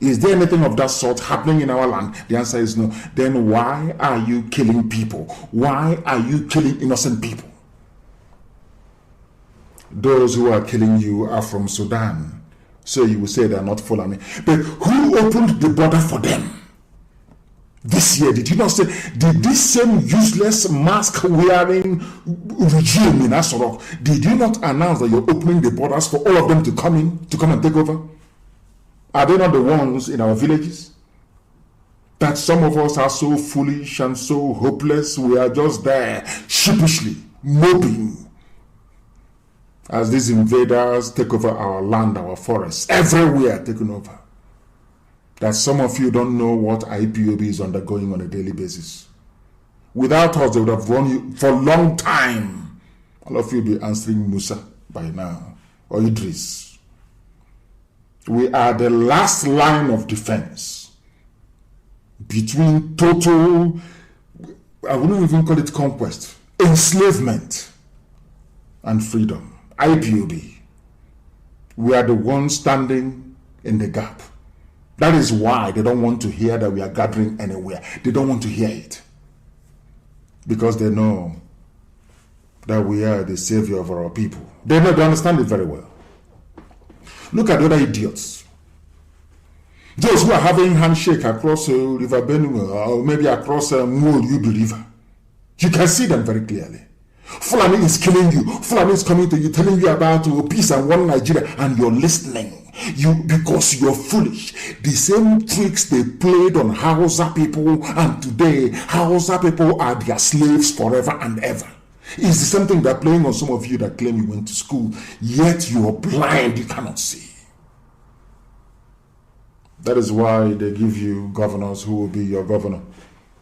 Is there anything of that sort happening in our land? The answer is no. Then why are you killing people? Why are you killing innocent people? Those who are killing you are from Sudan. So you will say they are not Fulani. But who opened the border for them? This year, did you not say, did this same useless mask-wearing regime in Asorok, did you not announce that you're opening the borders for all of them to come in, to come and take over? Are they not the ones in our villages? That some of us are so foolish and so hopeless, we are just there, sheepishly, moping, as these invaders take over our land, our forests, everywhere taken over. That some of you don't know what Ipob is undergoing on a daily basis. Without us, they would have run you for a long time. All of you be answering Musa by now, or Idris. We are the last line of defense between total, I wouldn't even call it conquest, enslavement and freedom. Ipob. We are the ones standing in the gap. That is why they don't want to hear that we are gathering anywhere. They don't want to hear it. Because they know that we are the savior of our people. They understand it very well. Look at the other idiots. Those who are having handshake across River Benue or maybe across Mwolu River. You can see them very clearly. Fulani is killing you. Fulani is coming to you, telling you about peace and one Nigeria, and you're listening. Because you're foolish. The same tricks they played on Hausa people, and today Hausa people are their slaves forever and ever. It's the same thing they're playing on some of you that claim you went to school, yet you are blind, you cannot see. That is why they give you governors who will be your governor.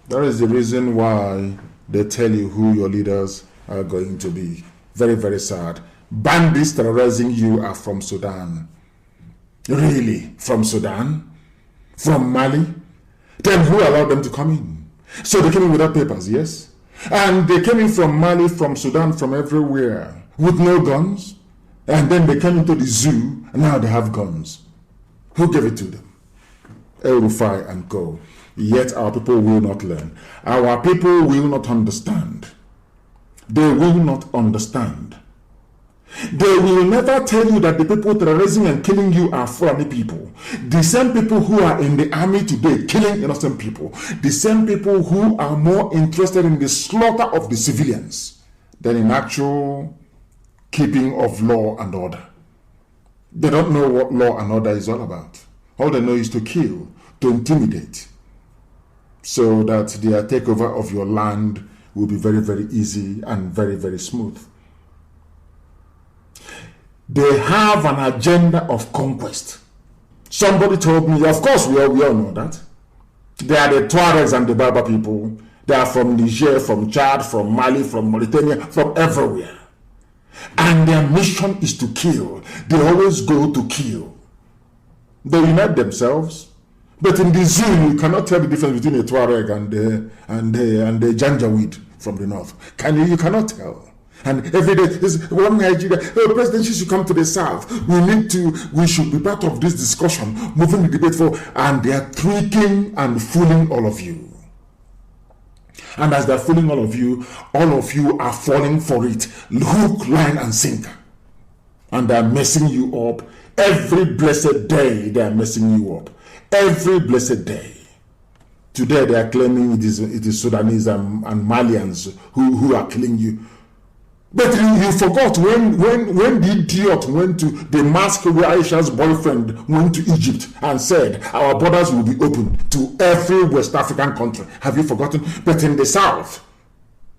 That is the reason why they tell you who your leaders are going to be. Very, very sad. Bandits terrorizing you are from Sudan. Really? From Sudan? From Mali? Then who allowed them to come in? So they came in without papers, yes? And they came in from Mali, from Sudan, from everywhere, with no guns. And then they came into the zoo, and now they have guns. Who gave it to them? El Rufai and co. Yet our people will not learn. Our people will not understand. They will not understand. They will never tell you that the people terrorizing and killing you are Fulani people. The same people who are in the army today killing innocent people. The same people who are more interested in the slaughter of the civilians than in actual keeping of law and order. They don't know what law and order is all about. All they know is to kill, to intimidate, so that their takeover of your land will be very, very easy and very, very smooth. They have an agenda of conquest. Somebody told me, of course we all know that. They are the Tuaregs and the Berber people. They are from Niger, from Chad, from Mali, from Mauritania, from everywhere. And their mission is to kill. They always go to kill. They unite themselves. But in the zoo, you cannot tell the difference between a Tuareg and the Janjaweed from the north. You cannot tell. And every day, there's one Nigeria, the president should come to the south. We should be part of this discussion, moving the debate forward. And they are tricking and fooling all of you. And as they're fooling all of you are falling for it, hook, line, and sinker. And they're messing you up. Every blessed day, they're messing you up. Every blessed day. Today, they are claiming it is Sudanese and Malians who are killing you. But you forgot when the idiot went to the mosque where Aisha's boyfriend went to Egypt and said our borders will be open to every West African country. Have you forgotten? But in the south,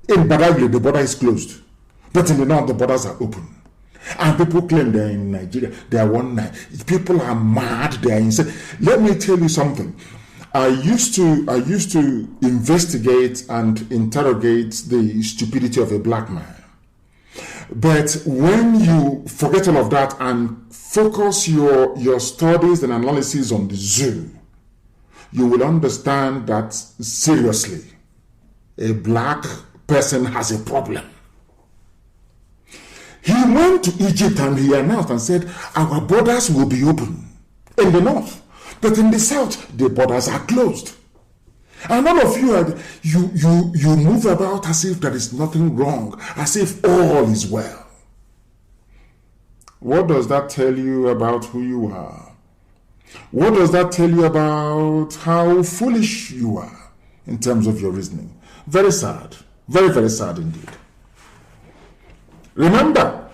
in Badagry, the border is closed. But in the north, the borders are open. And people claim they're in Nigeria. They are one night. People are mad. They are insane. Let me tell you something. I used to investigate and interrogate the stupidity of a black man. But when you forget all of that and focus your studies and analysis on the zoo, you will understand that seriously, a black person has a problem. He went to Egypt and he announced and said, our borders will be open in the north. But in the south, the borders are closed. And all of you move about as if there is nothing wrong, as if all is well. What does that tell you about who you are? What does that tell you about how foolish you are in terms of your reasoning? Very sad. Very, very sad indeed. Remember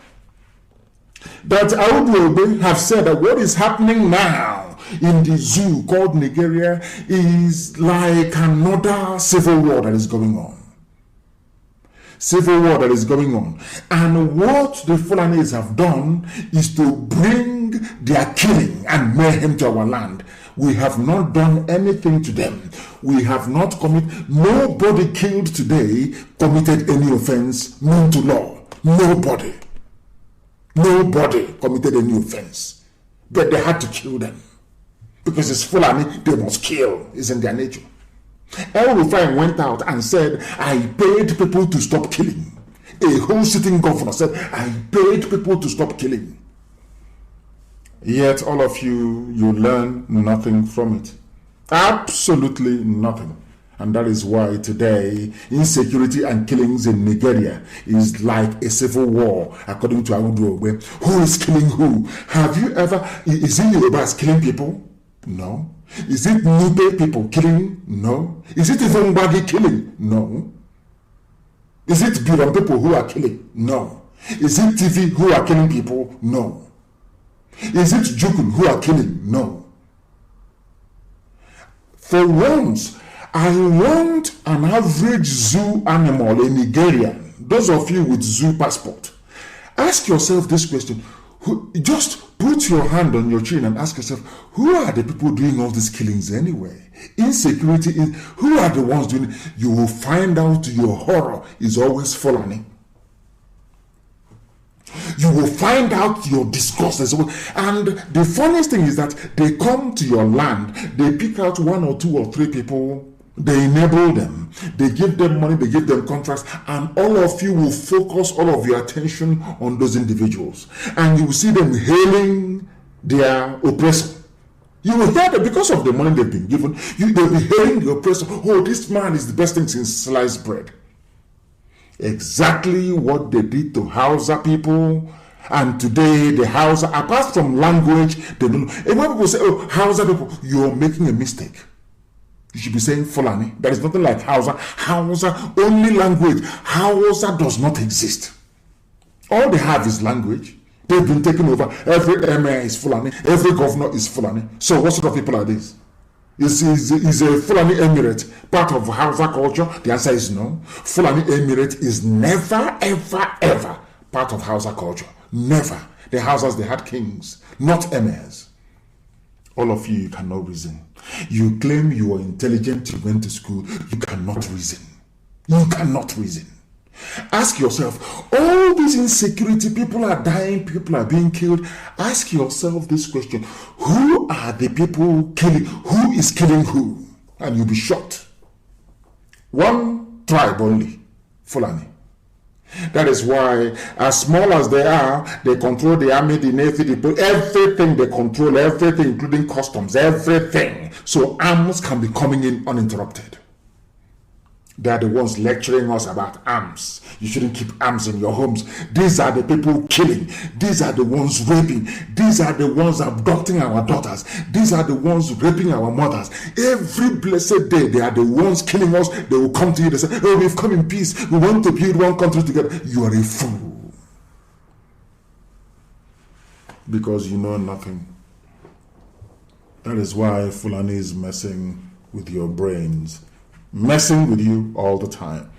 that Audu have said that what is happening now in the zoo called Nigeria is like another civil war that is going on. Civil war that is going on. And what the Fulanis have done is to bring their killing and mayhem to our land. We have not done anything to them. We have not committed, nobody killed today committed any offense known to law. Nobody committed any offense. But they had to kill them. Because it's Fulani, they must kill. It's in their nature. El Rufai went out and said, I paid people to stop killing. A whole sitting governor said, I paid people to stop killing. Yet all of you learn nothing from it. Absolutely nothing. And that is why today, insecurity and killings in Nigeria is like a civil war, according to Audu Ogbe. Who is killing who? Have you ever, is it Yorubas killing people? No. Is it Nube people killing? No. Is it even Mbagi killing? No. Is it Biron people who are killing? No. Is it TV who are killing people? No. Is it Jukun who are killing? No. For once, I want an average zoo animal, a Nigerian, those of you with zoo passport, ask yourself this question. Just put your hand on your chin and ask yourself, who are the people doing all these killings anyway? Insecurity, who are the ones doing it? You will find out to your horror is always Fulani. You will find out your disgust. And the funniest thing is that they come to your land, they pick out 1 or 2 or 3 people, they enable them, they give them money, they give them contracts, and all of you will focus all of your attention on those individuals. And you will see them hailing their oppressor. You will hear that because of the money they've been given, they'll be hailing the oppressor. Oh, this man is the best thing since sliced bread. Exactly what they did to Hausa people. And today, the Hausa, apart from language, they don't know. And when people say, oh, Hausa people, you're making a mistake. You should be saying Fulani. There is nothing like Hausa. Hausa, only language. Hausa does not exist. All they have is language. They've been taken over. Every emir is Fulani. Every governor is Fulani. So what sort of people are these? Is a Fulani Emirate part of Hausa culture? The answer is no. Fulani Emirate is never, ever, ever part of Hausa culture. Never. The Hausas, they had kings, not emirs. All of you cannot reason. You claim you are intelligent, you went to school, you cannot reason. You cannot reason. Ask yourself, all this insecurity, people are dying, people are being killed. Ask yourself this question, who are the people killing? Who is killing who? And you'll be shocked. One tribe only, Fulani. That is why, as small as they are, they control the army, the navy, everything they control, everything, including customs, everything. So arms can be coming in uninterrupted. They are the ones lecturing us about arms. You shouldn't keep arms in your homes. These are the people killing. These are the ones raping. These are the ones abducting our daughters. These are the ones raping our mothers. Every blessed day, they are the ones killing us. They will come to you and say, oh, we've come in peace. We want to build one country together. You are a fool. Because you know nothing. That is why Fulani is messing with your brains. Messing with you all the time.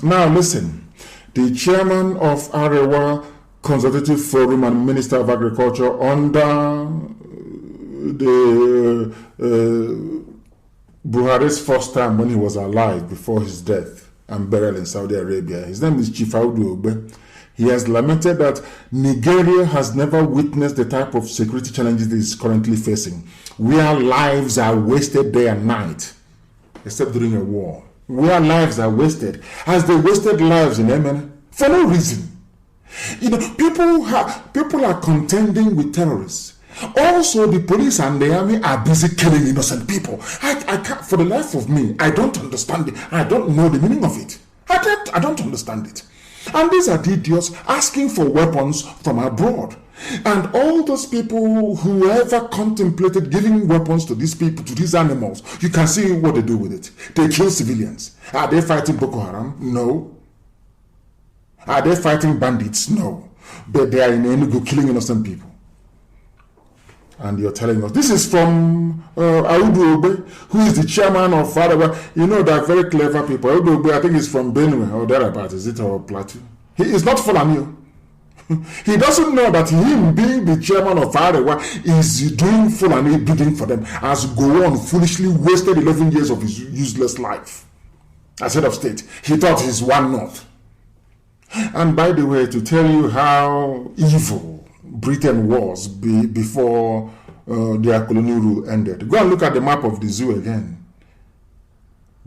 Now listen, the chairman of Arewa Consultative Forum and Minister of Agriculture under the Buhari's first time when he was alive before his death and burial in Saudi Arabia, his name is Chief Audu Ogbe. He has lamented that Nigeria has never witnessed the type of security challenges it is currently facing, where lives are wasted day and night. Except during a war, where lives are wasted, as they wasted lives in Yemen for no reason. You know, people are contending with terrorists. Also, the police and the army are busy killing innocent people. I can't, for the life of me, I don't understand it. I don't know the meaning of it. I don't understand it. And these are the idiots asking for weapons from abroad. And all those people who ever contemplated giving weapons to these people, to these animals, you can see what they do with it. They kill civilians. Are they fighting Boko Haram? No. Are they fighting bandits? No. But they are in Enugu killing innocent people. And you're telling us, this is from Audu Obe, who is the chairman of Farawa. You know, they're very clever people. Audu Obe, I think he's from Benue or thereabout, is it, or Plateau? He is not Fulani. He doesn't know that him being the chairman of Farawa is doing Fulani bidding for them, as Gowon foolishly wasted 11 years of his useless life as head of state. He thought he's one north. And by the way, to tell you how evil Britain was before their colonial rule ended, go and look at the map of the zoo again.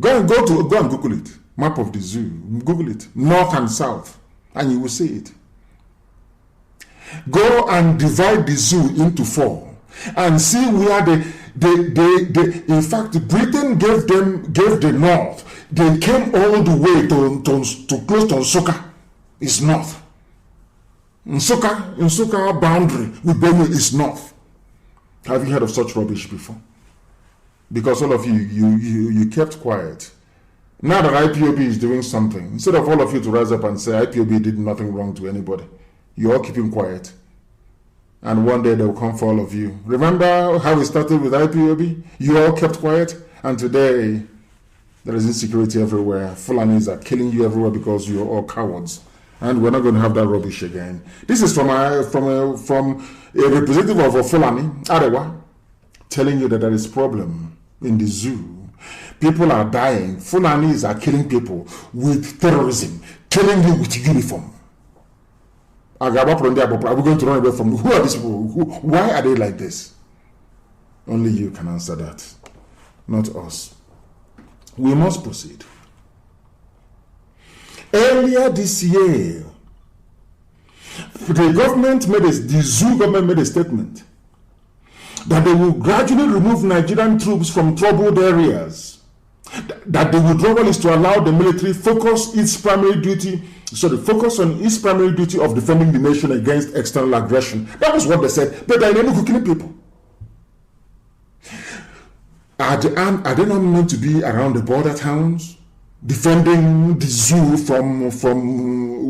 Go and Google it. Map of the zoo. Google it. North and south. And you will see it. Go and divide the zoo into 4 and see where in fact, Britain gave the north. They came all the way to close to Nsukka. It's north. Nsukka boundary with Benue is north. Have you heard of such rubbish before? Because all of you kept quiet. Now that IPOB is doing something, instead of all of you to rise up and say IPOB did nothing wrong to anybody, you're all keeping quiet. And one day they will come for all of you. Remember how we started with IPOB? You all kept quiet, and today there is insecurity everywhere. Fulanis are killing you everywhere because you're all cowards. And we're not going to have that rubbish again. This is from a representative of a Fulani, Arewa, telling you that there is a problem in the zoo. People are dying. Fulanis are killing people with terrorism, killing you with uniform. Are we going to run away from them? Who are these people? Why are they like this? Only you can answer that, not us. We must proceed. Earlier this year, the zoo government made a statement that they will gradually remove Nigerian troops from troubled areas. That the withdrawal is to allow the military focus on its primary duty of defending the nation against external aggression. That was what they said. But they're in Enugu killing people. Are they not meant to be around the border towns, defending the zoo from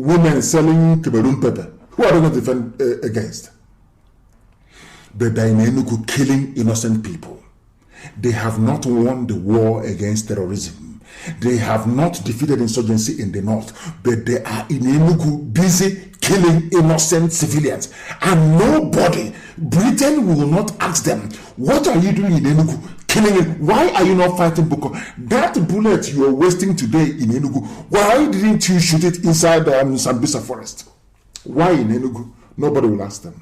women selling Cameroon pepper? Who are they going to defend against? But they're in Enugu killing innocent people. They have not won the war against terrorism. They have not defeated insurgency in the north, but they are in Enugu busy killing innocent civilians. And nobody, Britain will not ask them, what are you doing in Enugu? Killing it. Why are you not fighting Boko? That bullet you are wasting today in Enugu, why didn't you shoot it inside the Sambisa forest? Why in Enugu? Nobody will ask them.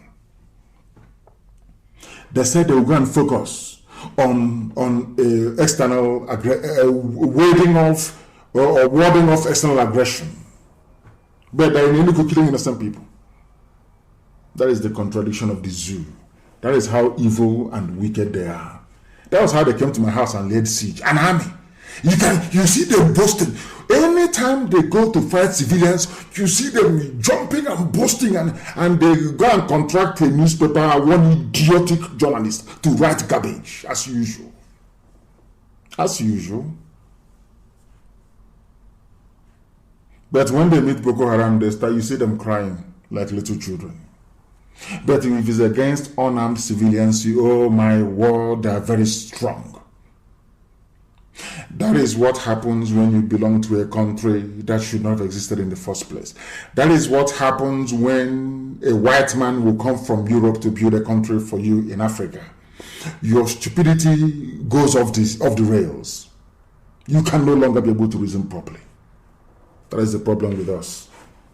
They said they will go and focus on external warding off external aggression. But they're in Enugu killing innocent people. That is the contradiction of the zoo. That is how evil and wicked they are. That was how they came to my house and laid siege. An army. You see them boasting. Anytime they go to fight civilians, you see them jumping and boasting, and they go and contract a newspaper, one idiotic journalist to write garbage, as usual. As usual. But when they meet Boko Haram, you see them crying like little children. But if it's against unarmed civilians, oh my word, they are very strong. That is what happens when you belong to a country that should not have existed in the first place. That is what happens when a white man will come from Europe to build a country for you in Africa. Your stupidity goes off the rails. You can no longer be able to reason properly. That is the problem with us.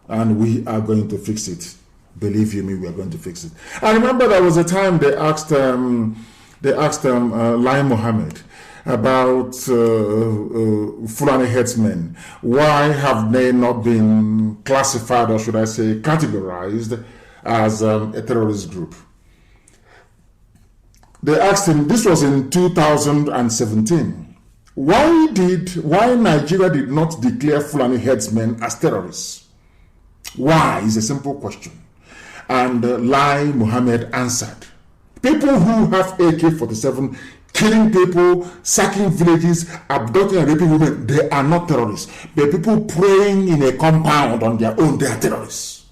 And we are going to fix it. Believe you me, we are going to fix it. I remember there was a time they asked Lai Mohammed about Fulani headsmen. Why have they not been classified, or should I say categorized, as a terrorist group? They asked him, this was in 2017, why Nigeria did not declare Fulani headsmen as terrorists? Why is a simple question. And Lai Mohammed answered, people who have AK-47 killing people, sacking villages, abducting and raping women, they are not terrorists. But people praying in a compound on their own, they are terrorists.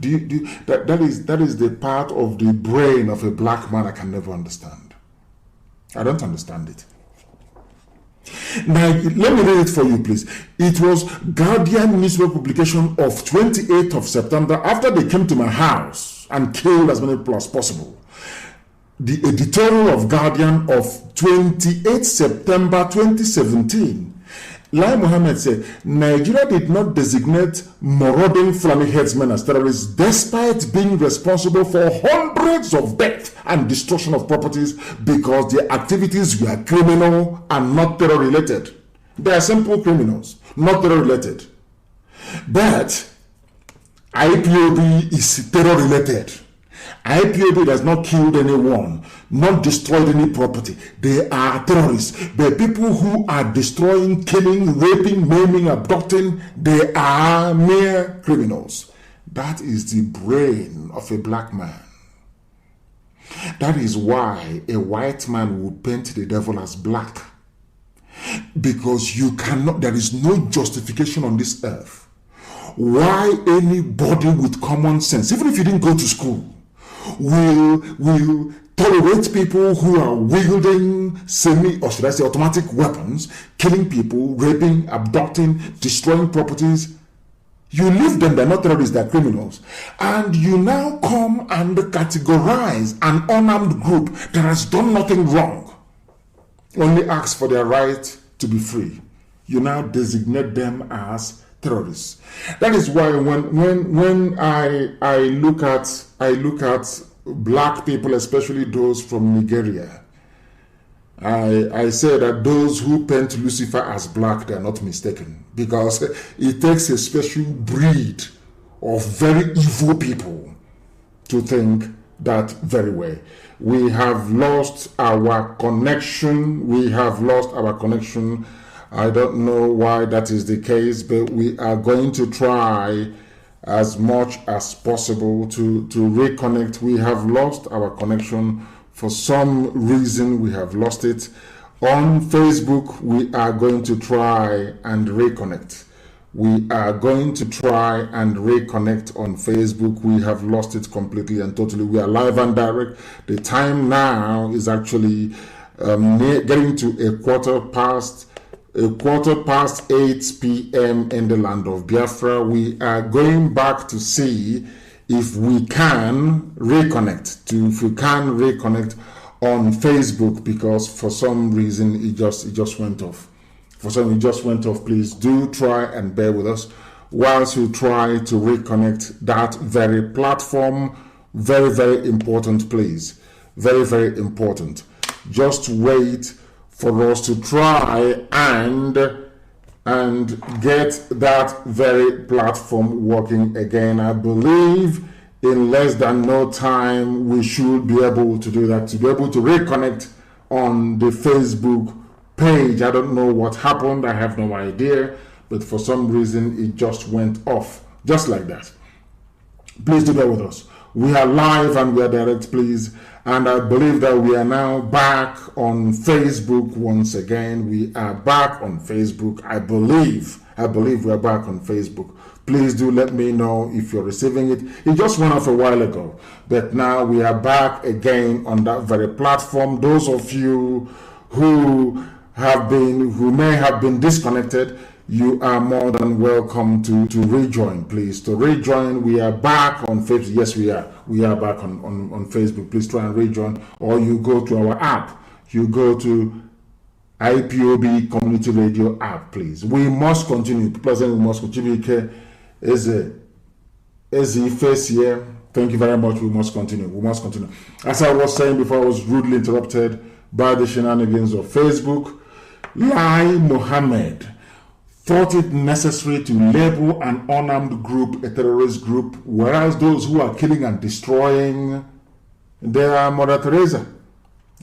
That is the part of the brain of a black man I can never understand. I don't understand it. Now, let me read it for you, please. It was Guardian newspaper publication of 28th of September, after they came to my house and killed as many people as possible. The editorial of Guardian of 28th September 2017. Lai Mohammed said, Nigeria did not designate marauding Fulani headsmen as terrorists despite being responsible for hundreds of deaths and destruction of properties because their activities were criminal and not terror-related. They are simple criminals, not terror-related. But IPOB is terror-related. IPOB has not killed anyone, not destroyed any property. They are terrorists. But people who are destroying, killing, raping, maiming, abducting, they are mere criminals. That is the brain of a black man. That is why a white man will paint the devil as black. Because you cannot, there is no justification on this earth why anybody with common sense, even if you didn't go to school, will tolerate people who are wielding or should I say automatic weapons, killing people, raping, abducting, destroying properties. You leave them, they're not terrorists, they're criminals. And you now come and categorize an unarmed group that has done nothing wrong, only ask for their right to be free. You now designate them as terrorists. That is why when I look at black people, especially those from Nigeria, I say that those who paint Lucifer as black, they are not mistaken, because it takes a special breed of very evil people to think that very way. We have lost our connection. I don't know why that is the case, but we are going to try as much as possible to reconnect. We have lost our connection. For some reason, we have lost it. On Facebook, we are going to try and reconnect. We are going to try and reconnect on Facebook. We have lost it completely and totally. We are live and direct. The time now is actually getting to a quarter past 8 p.m. in the land of Biafra. We are going back to see if we can reconnect on Facebook, because for some reason it just went off. Please do try and bear with us whilst we try to reconnect that very platform. Very, very important, please. Very, very important. Just wait for us to try and get that very platform working again. I believe in less than no time we should be able to do that, to be able to reconnect on the Facebook page. I don't know what happened, I have no idea, but for some reason it just went off, just like that. Please do bear with us. We are live and we are direct, please. And I believe that we are now back on Facebook once again. We are back on Facebook. I believe we are back on Facebook. Please do let me know if you're receiving it. It just went off a while ago, but now we are back again on that very platform. Those of you who may have been disconnected, you are more than welcome to rejoin, please. To rejoin, we are back on Facebook. Yes, we are. We are back on Facebook. Please try and rejoin. Or you go to our app. You go to IPOB Community Radio app, please. We must continue. Pleasant, we must continue. As a face here. Thank you very much. We must continue. As I was saying before, I was rudely interrupted by the shenanigans of Facebook. Lai Mohammed thought it necessary to label an unarmed group a terrorist group, whereas those who are killing and destroying, they are Mother Teresa.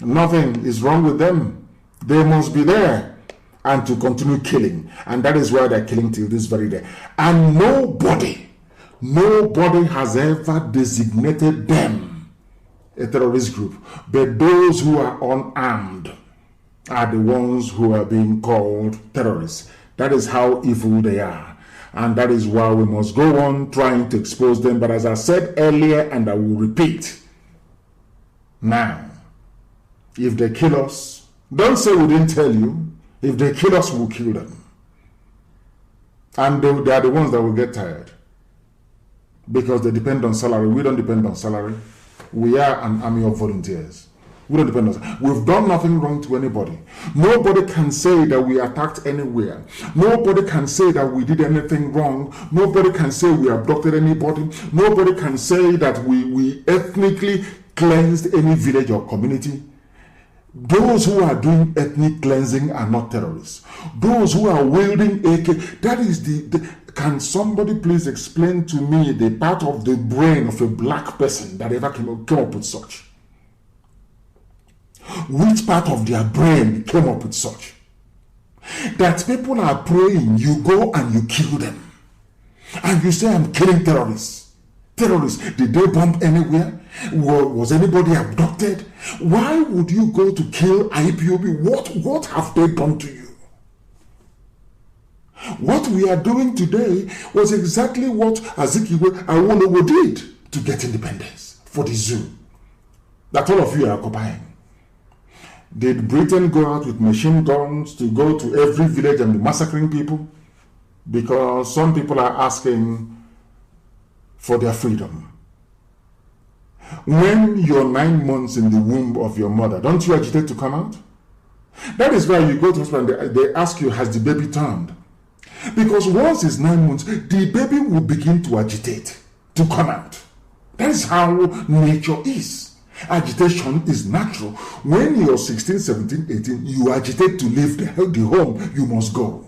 Nothing is wrong with them. They must be there and to continue killing. And that is why they're killing till this very day. And nobody has ever designated them a terrorist group. But those who are unarmed are the ones who are being called terrorists. That is how evil they are. And that is why we must go on trying to expose them. But as I said earlier, and I will repeat now, if they kill us, don't say we didn't tell you. If they kill us, we'll kill them. And they are the ones that will get tired. Because they depend on salary. We don't depend on salary. We are an army of volunteers. We don't depend on salary. We've done nothing wrong to anybody. Nobody can say that we attacked anywhere. Nobody can say that we did anything wrong. Nobody can say we abducted anybody. Nobody can say that we ethnically cleansed any village or community. Those who are doing ethnic cleansing are not terrorists. Those who are wielding AK, that is can somebody please explain to me the part of the brain of a black person that ever came up with such? Which part of their brain came up with such? That people are praying, you go and you kill them. And you say, I'm killing terrorists. Terrorists, did they bomb anywhere? Was anybody abducted? Why would you go to kill IPOB? What have they done to you? What we are doing today was exactly what Azikiwe Awolowo did to get independence for the zoo that all of you are occupying. Did Britain go out with machine guns to go to every village and be massacring people? Because some people are asking for their freedom. When you're 9 months in the womb of your mother, don't you agitate to come out? That is why you go to hospital and they ask you, has the baby turned? Because once it's 9 months, the baby will begin to agitate to come out. That is how nature is. Agitation is natural. When you're 16, 17, 18, you agitate to leave the home, you must go.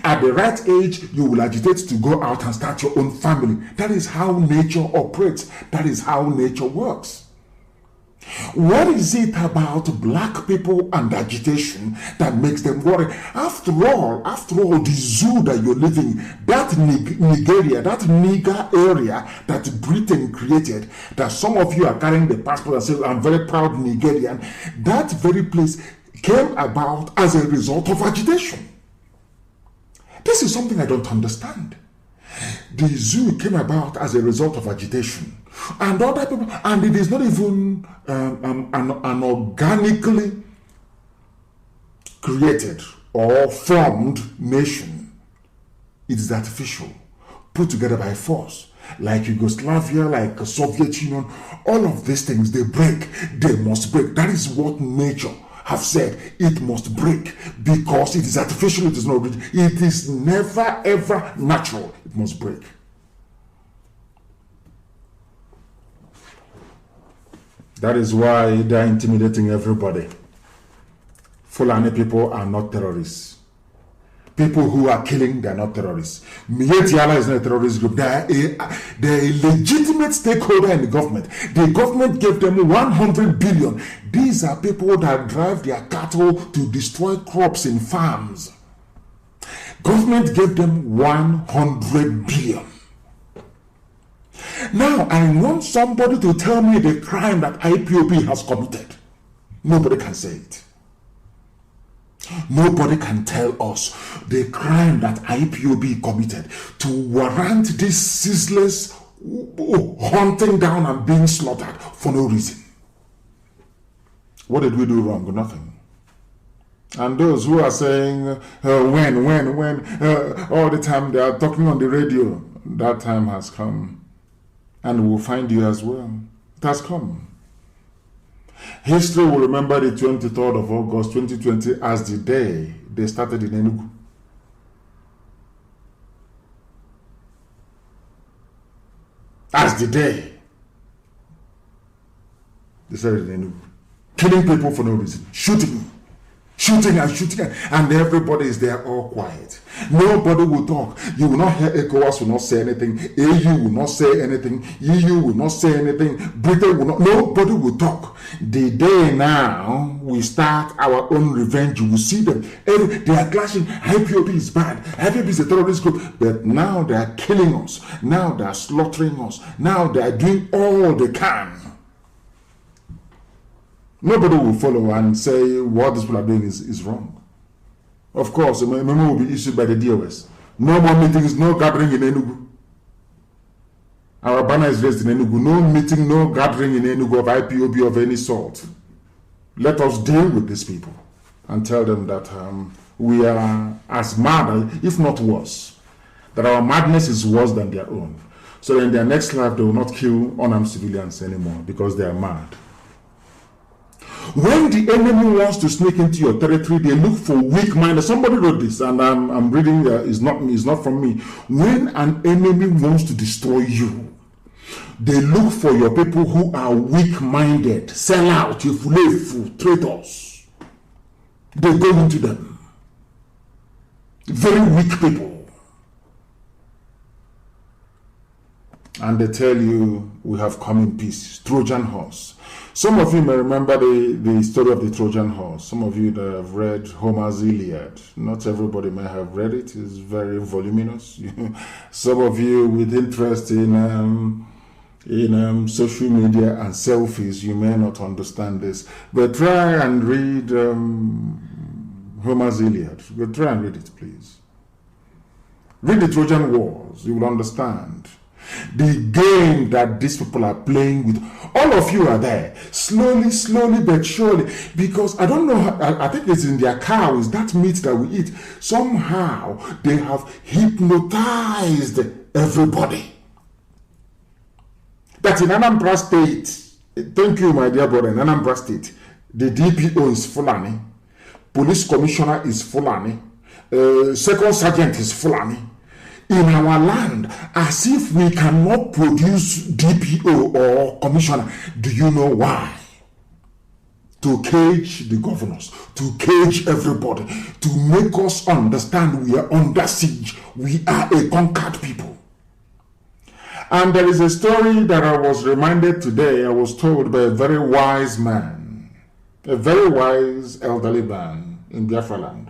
At the right age, you will agitate to go out and start your own family. That is how nature operates. That is how nature works. What is it about black people and agitation that makes them worry? After all, the zoo that you're living in, that Nigeria, that nigger area that Britain created, that some of you are carrying the passport and say, I'm very proud Nigerian, that very place came about as a result of agitation. This is something I don't understand. The zoo came about as a result of agitation. And other people, and it is not even an organically created or formed nation. It is artificial, put together by force, like Yugoslavia, like the Soviet Union. All of these things, they break, they must break. That is what nature have said. It must break because it is artificial, it is not original. It is never ever natural. It must break. That is why they are intimidating everybody. Fulani people are not terrorists. People who are killing, they are not terrorists. Mietiala is not a terrorist group. They are a legitimate stakeholder in the government. The government gave them 100 billion. These are people that drive their cattle to destroy crops in farms. Government gave them 100 billion. Now, I want somebody to tell me the crime that IPOB has committed. Nobody can say it. Nobody can tell us the crime that IPOB committed to warrant this ceaseless hunting down and being slaughtered for no reason. What did we do wrong? Nothing. And those who are saying, when, all the time they are talking on the radio, that time has come. And we'll find you as well. It has come. History will remember the 23rd of August 2020 as the day they started in Enugu. As the day they started in Enugu. Killing people for no reason. Shooting, and everybody is there all quiet. Nobody will talk. You will not hear ECOWAS will not say anything. AU will not say anything. EU will not say anything. Britain will not. Nobody will talk. The day now we start our own revenge, you will see them. They are clashing. IPOB is bad. IPOB is a terrorist group. But now they are killing us. Now they are slaughtering us. Now they are doing all they can. Nobody will follow and say what these people are doing is wrong. Of course, a memo will be issued by the DOS. No more meetings, no gathering in Enugu. Our banner is raised in Enugu. No meeting, no gathering in Enugu of IPOB of any sort. Let us deal with these people and tell them that we are as mad, if not worse. That our madness is worse than their own. So in their next life, they will not kill unarmed civilians anymore because they are mad. When the enemy wants to sneak into your territory, they look for weak minded. Somebody wrote this, and I'm reading. It's not from me. When an enemy wants to destroy you, they look for your people who are weak minded, sell out, traitors. They go into them. Very weak people, and they tell you, "We have come in peace." Trojan horse. Some of you may remember the story of the Trojan horse. Some of you that have read Homer's Iliad. Not everybody may have read it. It's very voluminous. Some of you with interest in social media and selfies, you may not understand this. But try and read Homer's Iliad. But try and read it, please. Read the Trojan Wars. You will understand the game that these people are playing with. All of you are there, slowly but surely, because I don't know, I think it's in their cows, that meat that we eat. Somehow they have hypnotized everybody. That in Anambra State, thank you my dear brother, in Anambra State, the DPO is Fulani, police commissioner is Fulani, second sergeant is Fulani. In our land, as if we cannot produce DPO or commissioner. Do you know why? To cage the governors, to cage everybody, to make us understand we are under siege. We are a conquered people. And there is a story that I was reminded today. I was told by a very wise man, a very wise elderly man in Biafra land.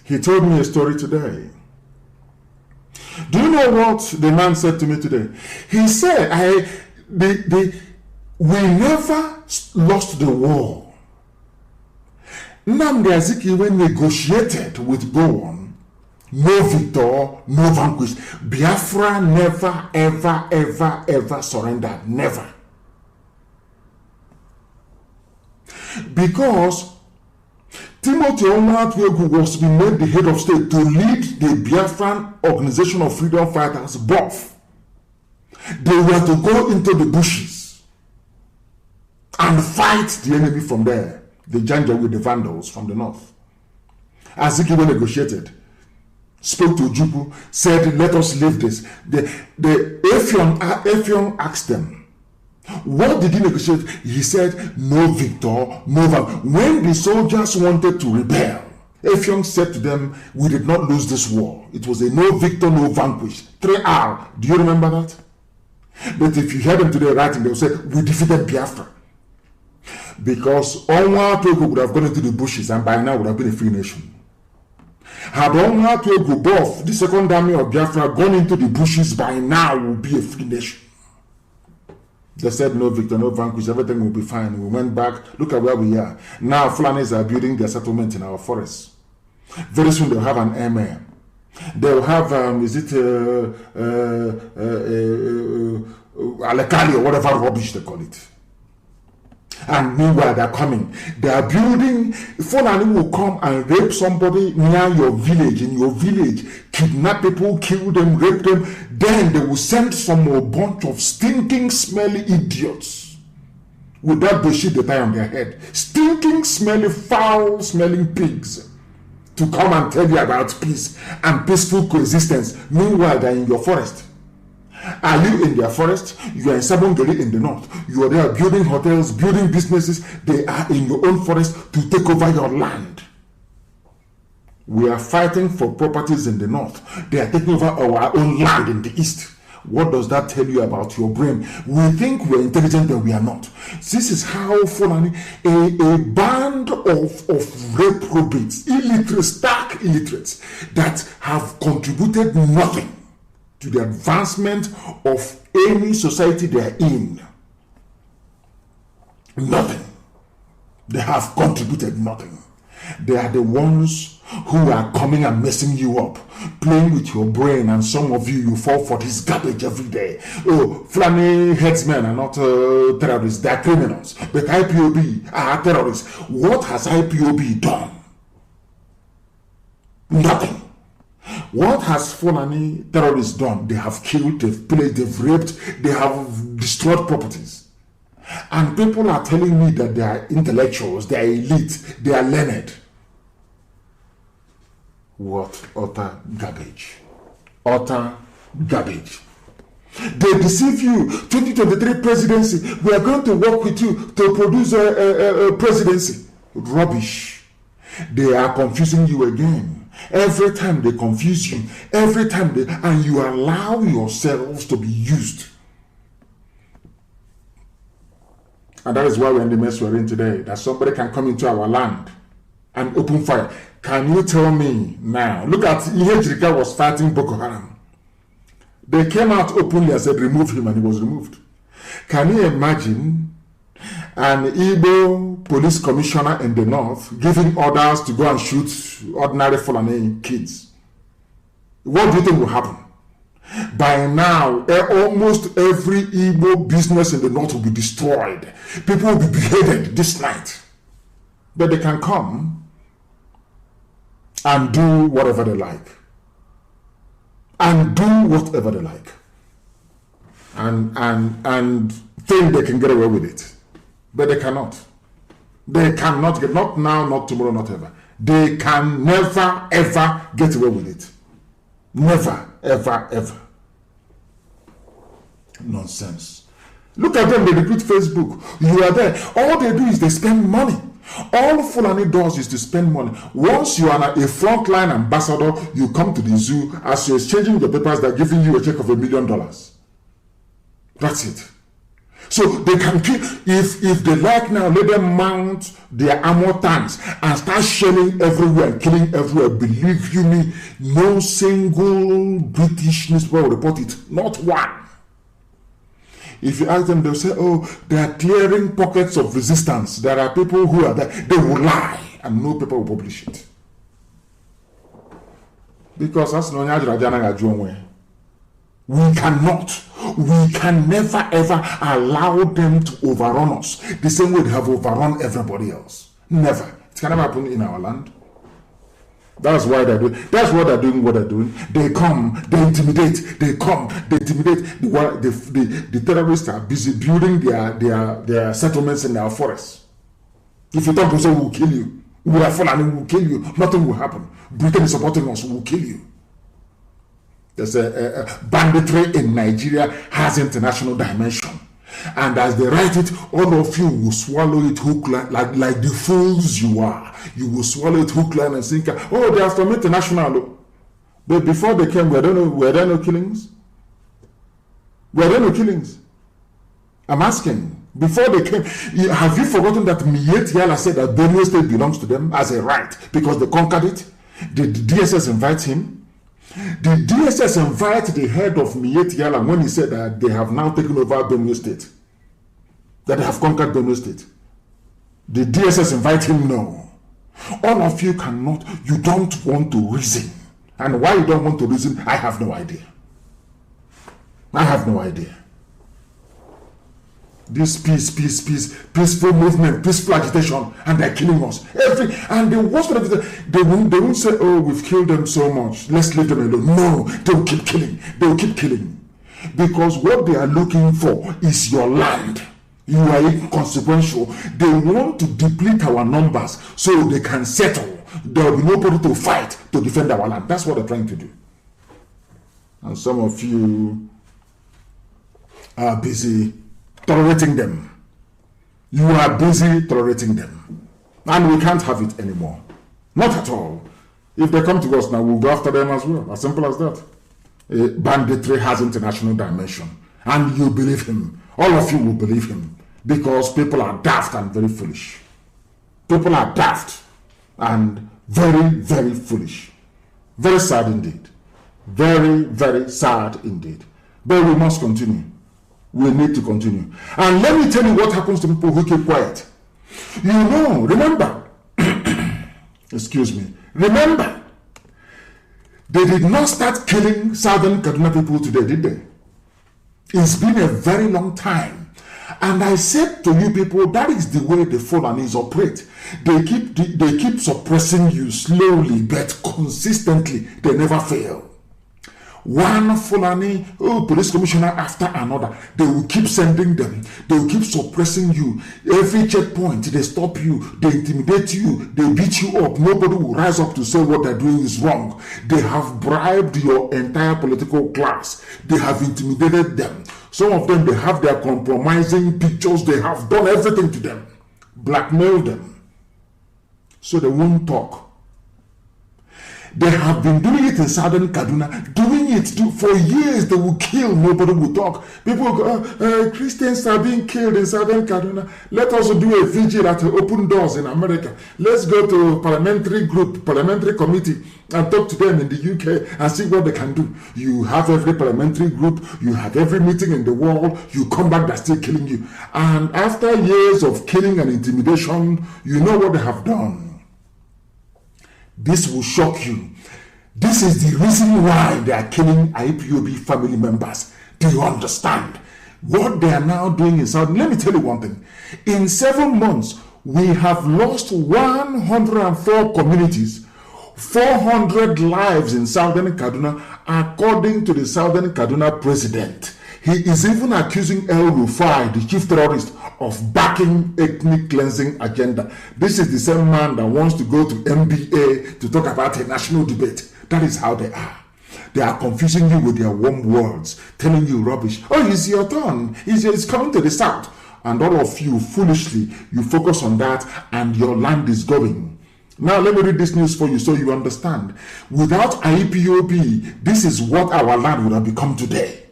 He told me a story today. Do you know what the man said to me today? He said, we never lost the war. Nnamdi Azikiwe negotiated with Gowon. No victor, no vanquish. Biafra never, ever surrendered. Never. Because Timothy Onwatwegu was to be made the head of state to lead the Biafran Organization of Freedom Fighters, BOF. They were to go into the bushes and fight the enemy from there, the Janja with the Vandals from the north. Azikiwe negotiated, spoke to Ojukwu, said, let us leave this. The Effiong asked them, what did he negotiate? He said, no victor, no vanquish. When the soldiers wanted to rebel, Effiong said to them, we did not lose this war. It was a no victor, no vanquish. 3R. Do you remember that? But if you hear them today writing, they will say, we defeated Biafra. Because Onwatwegu would have gone into the bushes and by now would have been a free nation. Had Onwatwegu, BOF, the second army of Biafra, gone into the bushes, by now would be a free nation. They said no victor, no vanquish, everything will be fine. We went back, look at where we are. Now Fulanis are building their settlement in our forests. Very soon they'll have an airmail. They'll have, Alekali or whatever rubbish they call it. And meanwhile they're coming. They are building, Fulani will come and rape somebody near your village, in your village, kidnap people, kill them, rape them. Then they will send some more bunch of stinking, smelly idiots with that bullshit they tie on their head. Stinking, smelly, foul smelling pigs to come and tell you about peace and peaceful coexistence. Meanwhile, they're in your forest. Are you in their forest? You are in Sabongeri in the north. You are there building hotels, building businesses. They are in your own forest to take over your land. We are fighting for properties in the north. They are taking over our own land in the east. What does that tell you about your brain? We think we're intelligent, but we are not. This is how Fulani, a band of reprobates, illiterates, stark illiterates, that have contributed nothing to the advancement of any society they are in. Nothing. They have contributed nothing. They are the ones who are coming and messing you up, playing with your brain, and some of you fall for this garbage every day. Oh, Fulani headsmen are not terrorists, they are criminals. But IPOB are terrorists. What has IPOB done? Nothing. What has Fulani terrorists done? They have killed, they've pillaged, they've raped, they have destroyed properties. And people are telling me that they are intellectuals, they are elite, they are learned. What utter garbage. Utter garbage. They deceive you. 2023 presidency, we are going to work with you to produce a presidency. Rubbish. They are confusing you again. Every time they confuse you, and you allow yourselves to be used. And that is why we're in the mess we're in today. That somebody can come into our land and open fire. Can you tell me now? Look at Ihejirika was fighting Boko Haram. They came out openly and said, remove him, and he was removed. Can you imagine an Igbo police commissioner in the north giving orders to go and shoot ordinary Fulani kids? What do you think will happen? By now, almost every Igbo business in the north will be destroyed. People will be beheaded this night. But they can come and do whatever they like. And think they can get away with it. But they cannot. They cannot get, not now, not tomorrow, not ever. They can never, ever get away with it. Never, ever. Nonsense. Look at them, they recruit Facebook. You are there. All they do is they spend money. All Fulani does is to spend money. Once you are a frontline ambassador, you come to the zoo, as you're exchanging the papers, they're giving you a check of $1 million. That's it. So they can kill, if they like now, let them mount their armor tanks and start shelling everywhere and killing everywhere. Believe you me, no single British newspaper will report it. Not one. If you ask them, they'll say, oh, they are clearing pockets of resistance. There are people who are there. They will lie, and no paper will publish it. Because that's no we can never ever allow them to overrun us the same way they have overrun everybody else. Never. It can never happen in our land. That's why they're doing. That's what they're doing. What they're doing. They come. They intimidate. They come. They intimidate. The terrorists are busy building their settlements in our forests. If you talk to someone, we'll kill you. We are falling. We'll kill you. Nothing will happen. Britain is supporting us. We'll kill you. There's a banditry in Nigeria has international dimension. And as they write it, all of you will swallow it hook like the fools you are. You will swallow it hook, line, and sinker. Oh, they are from international. But before they came, were there no killings? Were there no killings? I'm asking. Before they came, have you forgotten that Miet Yala said that Benue State belongs to them as a right because they conquered it? Did the DSS invite him? The DSS invited the head of Miet Yala when he said that they have now taken over Benue State, that they have conquered Benue State. Did DSS invite him? No. All of you cannot, you don't want to reason. And why you don't want to reason, I have no idea. I have no idea. This peaceful movement, peaceful agitation, and they're killing us. And the worst of it, they won't say, oh, we've killed them so much, let's leave them alone. No, they will keep killing. They will keep killing. Because what they are looking for is your land. You are inconsequential. They want to deplete our numbers so they can settle. There will be nobody to fight to defend our land. That's what they're trying to do. And some of you are busy tolerating them. You are busy tolerating them. And we can't have it anymore. Not at all. If they come to us now, we'll go after them as well. As simple as that. Banditry has international dimension. And you believe him. All of you will believe him. Because people are daft and very foolish. People are daft and very, very foolish. Very sad indeed. Very, very sad indeed. But we must continue. We need to continue. And let me tell you what happens to people who keep quiet. You know, remember, excuse me, remember, they did not start killing Southern Kaduna people today, did they? It's been a very long time. And I said to you people, that is the way the Fulanis operate. They keep suppressing you slowly but consistently. They never fail. One Fulani police commissioner after another, they will keep sending them. They will keep suppressing you. Every checkpoint, they stop you, they intimidate you, they beat you up. Nobody will rise up to say what they're doing is wrong. They have bribed your entire political class. They have intimidated them. Some of them, they have their compromising pictures. They have done everything to them. Blackmailed them. So they won't talk. They have been doing it in Southern Kaduna, doing it for years. They will kill, nobody will talk. People go, Christians are being killed in Southern Kaduna. Let us do a vigil at Open Doors in America. Let's go to parliamentary committee and talk to them in the UK and see what they can do. You have every parliamentary group, you have every meeting in the world, you come back, they're still killing you. And after years of killing and intimidation, you know what they have done. This will shock you. This is the reason why they are killing IPOB family members. Do you understand? What they are now doing in South... Let me tell you one thing. In 7 months, we have lost 104 communities, 400 lives in Southern Kaduna, according to the Southern Kaduna president. He is even accusing El Rufai, the chief terrorist, of backing ethnic cleansing agenda. This is the same man that wants to go to MBA to talk about a national debate. That is how they are. They are confusing you with their warm words, telling you rubbish. Oh, it's your turn. It's coming to the south. And all of you, foolishly, you focus on that and your land is going. Now, let me read this news for you so you understand. Without IPOB, this is what our land would have become today.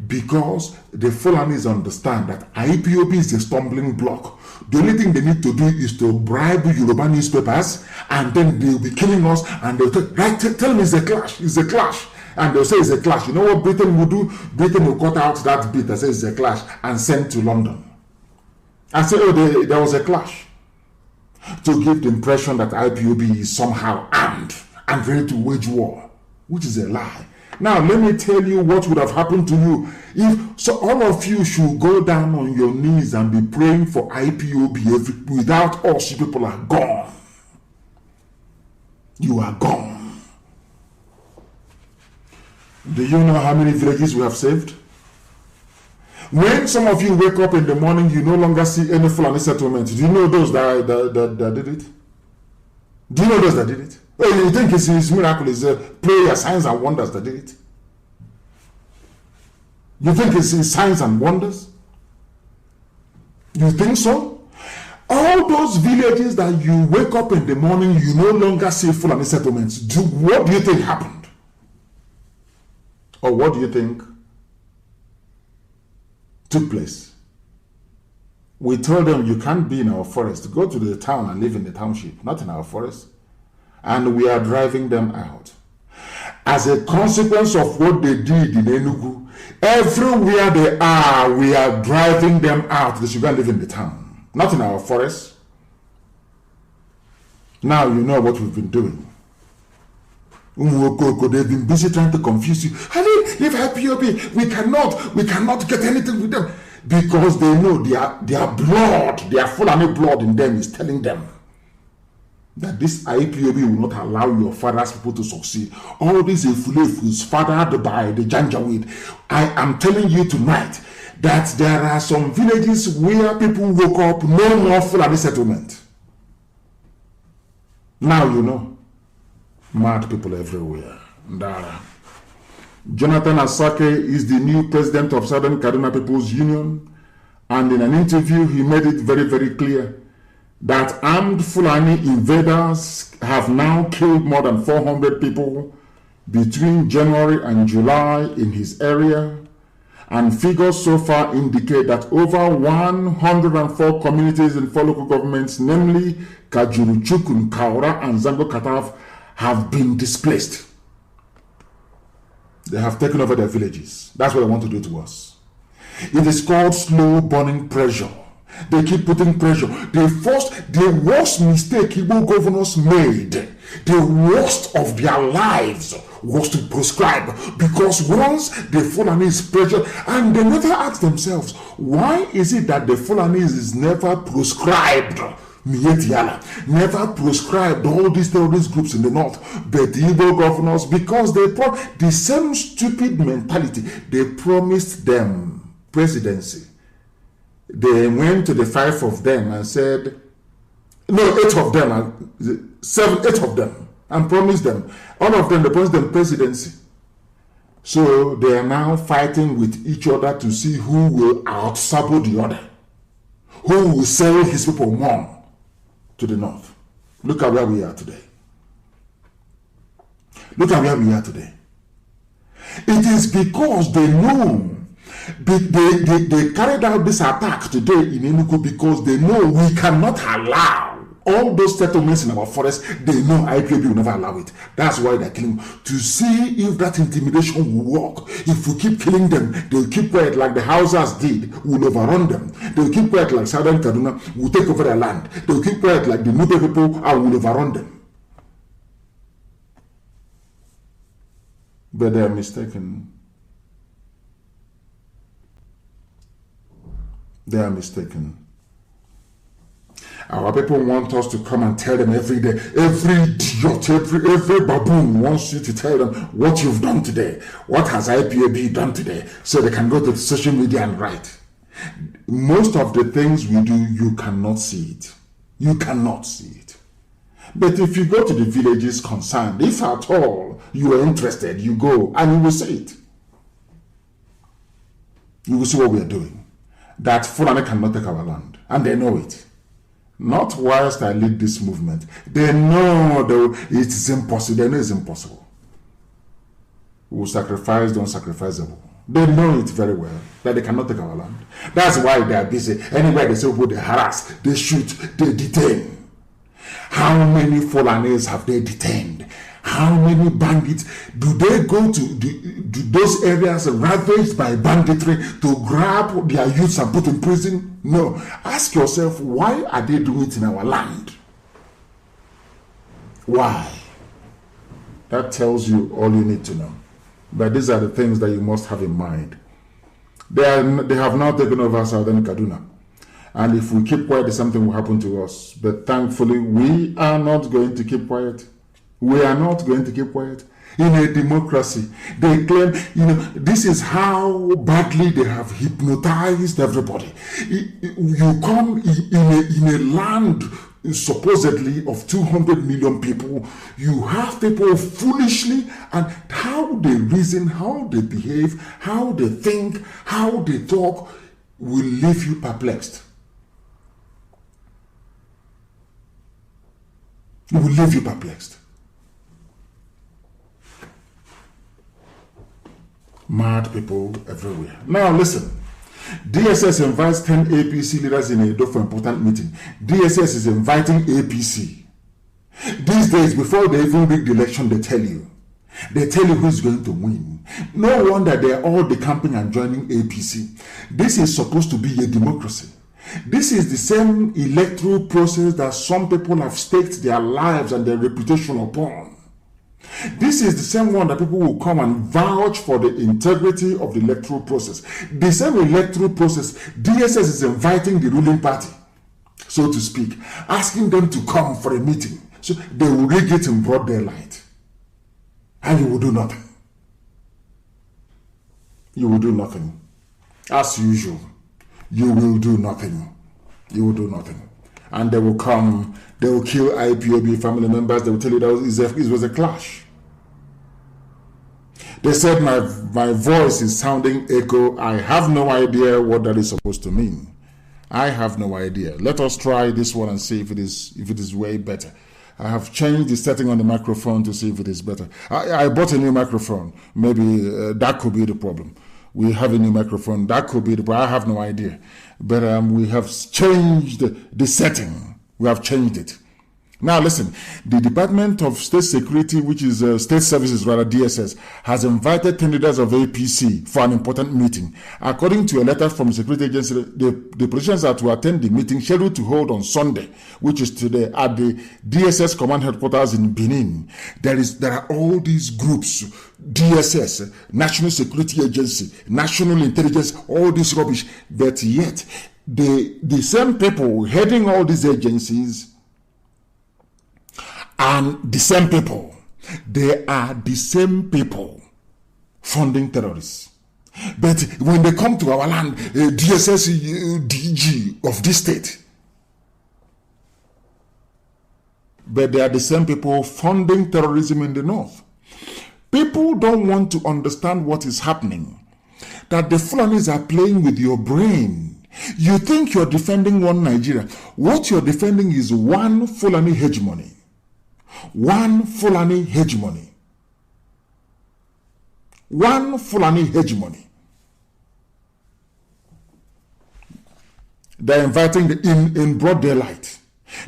Because the Fulanis understand that IPOB is a stumbling block. The only thing they need to do is to bribe Yoruba newspapers, and then they'll be killing us, and they'll tell me it's a clash, it's a clash. And they'll say it's a clash. You know what Britain will do? Britain will cut out that bit that says it's a clash and send to London. And say, oh, there was a clash. To give the impression that IPOB is somehow armed and ready to wage war, which is a lie. Now, let me tell you what would have happened to you if so all of you should go down on your knees and be praying for IPOB. Without us, you people are gone. You are gone. Do you know how many villages we have saved? When some of you wake up in the morning, you no longer see any Fulani settlement. Do you know those that did it? Do you know those that did it? Oh, you think it's miracle, it's prayer, signs and wonders that did it? You think it's signs and wonders? You think so? All those villages that you wake up in the morning, you no longer see Fulani settlements. What do you think happened? Or what do you think took place? We told them you can't be in our forest. Go to the town and live in the township, not in our forest. And we are driving them out. As a consequence of what they did in Enugu, everywhere they are, we are driving them out. They should go and live in the town, not in our forest. Now you know what we've been doing. They've been busy trying to confuse you. Leave IPOB. We cannot get anything with them. Because they know their blood, their Fulani blood in them is telling them that this IPOB will not allow your father's people to succeed. All these Efulefus fathered by the Janjaweed. I am telling you tonight that there are some villages where people woke up, no more Fulani settlement. Now you know. Mad people everywhere. Ndara. Jonathan Asake is the new president of Southern Kaduna People's Union, and in an interview he made it very, very clear that armed Fulani invaders have now killed more than 400 people between January and July in his area, and figures so far indicate that over 104 communities in 4 local governments, namely Kajuru, Chukun, Kaura, and Zango Kataf, have been displaced. They have taken over their villages. That's what they want to do to us. It is called slow burning pressure. They keep putting pressure. The worst mistake Igbo governors made, the worst of their lives, was to prescribe. Because once the Fulanis pressure, and they never ask themselves, why is it that the Fulanis is never prescribed? Never prescribed all these terrorist groups in the north, but the Igbo governors, because they the same stupid mentality, they promised them presidency. They went to the 5 of them and said, no, 8 of them, 8 of them, and promised them, all of them, they promised them presidency. So they are now fighting with each other to see who will out-sabo the other, who will sell his people more to the north. Look at where we are today. Look at where we are today. It is because they know they carried out this attack today in Enugu because they know we cannot allow all those settlements in our forest. They know IPOB will never allow it. That's why they're killing them. To see if that intimidation will work. If we keep killing them, they'll keep quiet like the Hausas did. We'll overrun them. They'll keep quiet like Southern Kaduna. We'll take over their land. They'll keep quiet like the Nupe people and we'll overrun them. But they are mistaken. They are mistaken. Our people want us to come and tell them every day, every idiot, every baboon wants you to tell them what you've done today. What has IPOB done today? So they can go to the social media and write. Most of the things we do, you cannot see it. You cannot see it. But if you go to the villages concerned, if at all you are interested, you go and you will see it. You will see what we are doing. That Fulani cannot take our land. And they know it. Not whilst I lead this movement. They know it is impossible. They know it's impossible. We will sacrifice, don't sacrifice them. They know it very well that they cannot take our land. That's why they are busy. Anywhere they say, they harass, they shoot, they detain. How many Fulanis have they detained? How many bandits do they go to those areas ravaged by banditry to grab their youths and put in prison? No. Ask yourself, why are they doing it in our land? Why? That tells you all you need to know. But these are the things that you must have in mind. They have now taken over Southern Kaduna. And if we keep quiet, something will happen to us. But thankfully, we are not going to keep quiet. We are not going to keep quiet. In a democracy, they claim, this is how badly they have hypnotized everybody. You come in a land supposedly of 200 million people, you have people foolishly, and how they reason, how they behave, how they think, how they talk will leave you perplexed. It will leave you perplexed. Mad people everywhere. Now listen, DSS invites 10 APC leaders in Edo for important meeting. DSS is inviting APC. These days, before they even rig the election, they tell you who's going to win. No wonder they are all decamping and joining APC. This is supposed to be a democracy. This is the same electoral process that some people have staked their lives and their reputation upon. This is the same one that people will come and vouch for the integrity of the electoral process. The same electoral process, DSS is inviting the ruling party, so to speak, asking them to come for a meeting. So they will rig it in broad daylight. And you will do nothing. You will do nothing. As usual, you will do nothing. You will do nothing. And they will come, they will kill IPOB family members, they will tell you that it was a clash. They said my voice is sounding echo. I have no idea what that is supposed to mean. I have no idea. Let us try this one and see if it is way better. I have changed the setting on the microphone to see if it is better. I bought a new microphone. Maybe that could be the problem. We have a new microphone. That could be the problem. I have no idea. But we have changed the setting. We have changed it. Now listen, the Department of State Security, which is State Services, rather DSS, has invited 10 leaders of APC for an important meeting. According to a letter from the security agency, the politicians are to attend the meeting scheduled to hold on Sunday, which is today, at the DSS command headquarters in Benin. There are all these groups, DSS, National Security Agency, National Intelligence, all this rubbish, but yet the same people heading all these agencies and the same people, they are the same people funding terrorists. But when they come to our land, DSS DG of this state, but they are the same people funding terrorism in the north. People don't want to understand what is happening, that the Fulanis are playing with your brain. You think you're defending one Nigeria. What you're defending is one Fulani hegemony. One Fulani hegemony. One Fulani hegemony. They're inviting in broad daylight.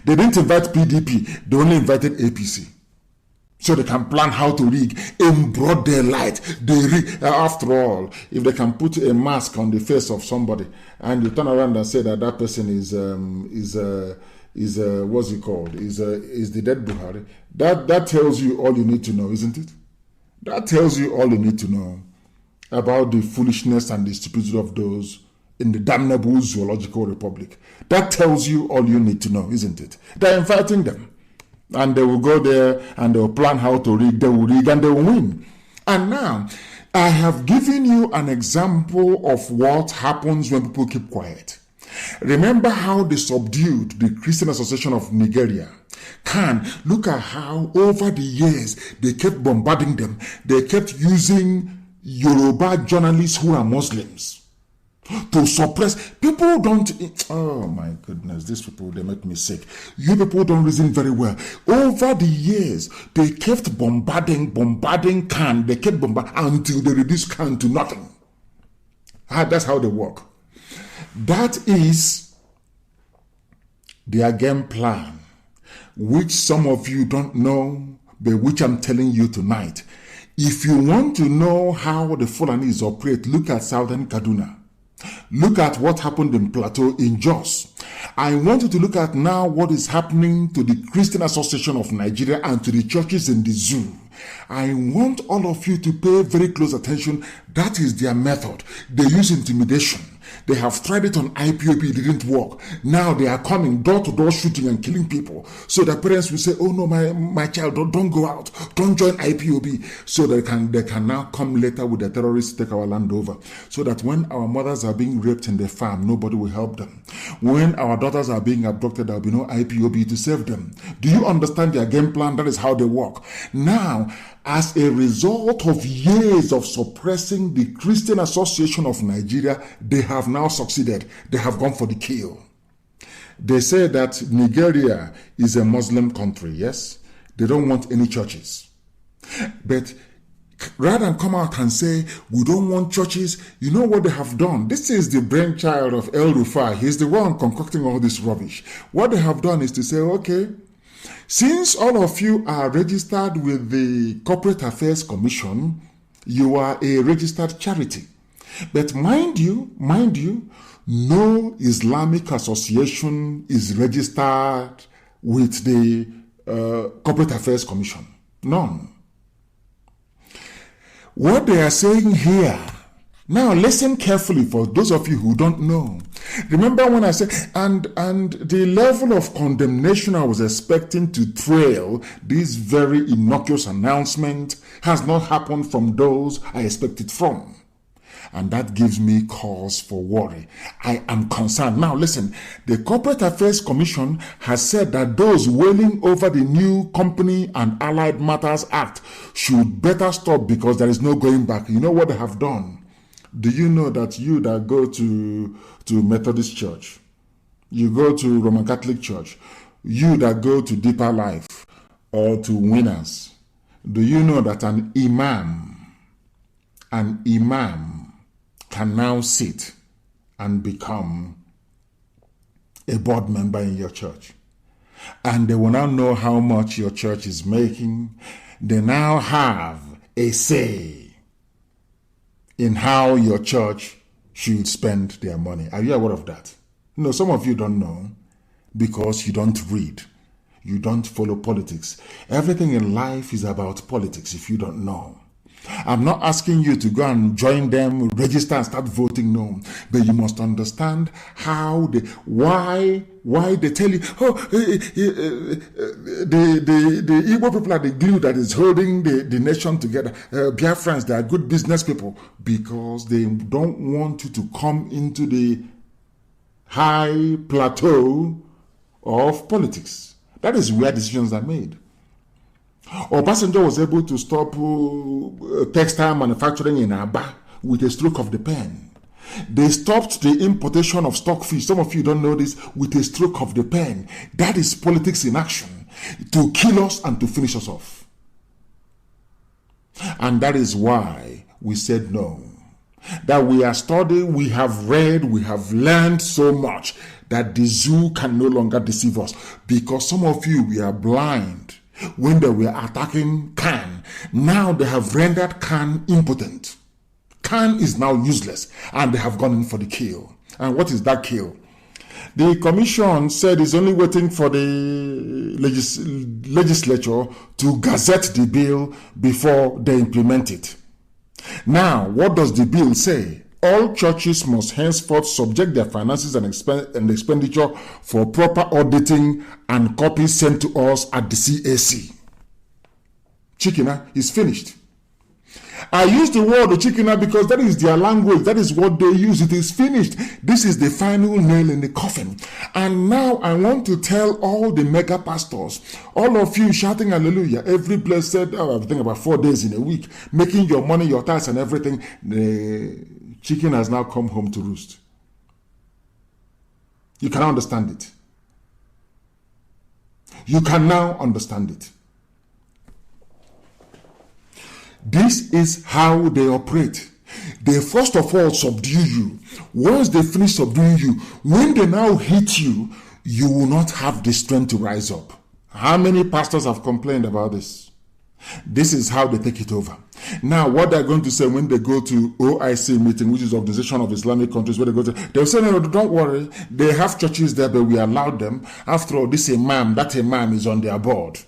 They didn't invite PDP, they only invited APC. So they can plan how to rig in broad daylight. After all, if they can put a mask on the face of somebody and you turn around and say that that person is what's it called? Is the dead Buhari. That tells you all you need to know, isn't it? That tells you all you need to know about the foolishness and the stupidity of those in the damnable zoological republic. That tells you all you need to know, isn't it? They're inviting them. And they will go there and they will plan how to rig. They will rig and they will win. And now, I have given you an example of what happens when people keep quiet. Remember how they subdued the Christian Association of Nigeria. Look at how over the years they kept bombarding them. They kept using Yoruba journalists who are Muslims to suppress. People don't, oh my goodness, these people, they make me sick. You people don't reason very well. Over the years, they kept bombarding Khan. They kept bombarding until they reduced Khan to nothing. That's how they work. That is their game plan, which some of you don't know, but which I'm telling you tonight. If you want to know how the Fulanis operate, look at Southern Kaduna. Look at what happened in Plateau, in Jos. I want you to look at now what is happening to the Christian Association of Nigeria and to the churches in the zoo. I want all of you to pay very close attention. That is their method. They use intimidation. They have tried it on IPOB, it didn't work. Now they are coming door-to-door shooting and killing people. So the parents will say, oh no, my child, don't go out. Don't join IPOB. So they can now come later with the terrorists to take our land over. So that when our mothers are being raped in the farm, nobody will help them. When our daughters are being abducted, there will be no IPOB to save them. Do you understand their game plan? That is how they work. Now, as a result of years of suppressing the Christian Association of Nigeria, they have now succeeded. They have gone for the kill. They say that Nigeria is a Muslim country, yes? They don't want any churches. But rather than come out and say, we don't want churches, you know what they have done? This is the brainchild of El Rufai. He's the one concocting all this rubbish. What they have done is to say, okay, since all of you are registered with the Corporate Affairs Commission, you are a registered charity. But mind you, no Islamic association is registered with the Corporate Affairs Commission. None. What they are saying here, now listen carefully for those of you who don't know. Remember when I said, and the level of condemnation I was expecting to trail this very innocuous announcement has not happened from those I expected from. And that gives me cause for worry. I am concerned. Now listen, the Corporate Affairs Commission has said that those wailing over the new Company and Allied Matters Act should better stop because there is no going back. You know what they have done? Do you know that you that go to Methodist Church, you go to Roman Catholic Church, you that go to Deeper Life, or to winners. Do you know that an imam can now sit and become a board member in your church? And they will now know how much your church is making. They now have a say in how your church should spend their money. Are you aware of that? No, some of you don't know because you don't read. You don't follow politics. Everything in life is about politics if you don't know. I'm not asking you to go and join them, register and start voting, no. But you must understand how why they tell you, the Igbo people are the glue that is holding the nation together. Biafrans, they are good business people because they don't want you to come into the high plateau of politics. That is where decisions are made. Obasanjo was able to stop textile manufacturing in Aba with a stroke of the pen. They stopped the importation of stockfish. Some of you don't know this, with a stroke of the pen. That is politics in action, to kill us and to finish us off. And that is why we said no. That we are studying, we have read, we have learned so much that the zoo can no longer deceive us. Because some of you, we are blind. When they were attacking Khan, now they have rendered Khan impotent. Khan is now useless, and they have gone in for the kill. And what is that kill? The commission said it's only waiting for the legislature to gazette the bill before they implement it. Now, what does the bill say? All churches must henceforth subject their finances and expenditure for proper auditing and copies sent to us at the CAC. Chikina is finished. I use the word Chikina because that is their language. That is what they use. It is finished. This is the final nail in the coffin. And now I want to tell all the mega pastors, all of you shouting hallelujah, every blessed, I think about 4 days in a week, making your money, your tithes and everything. The chicken has now come home to roost. You cannot understand it. You can now understand it. This is how they operate. They first of all subdue you. Once they finish subduing you, when they now hit you, you will not have the strength to rise up. How many pastors have complained about this? This is how they take it over. Now, what they're going to say when they go to OIC meeting, which is Organization of Islamic Countries, where they go to, they'll say, no, don't worry. They have churches there, but we allowed them. After all, this imam, that imam is on their board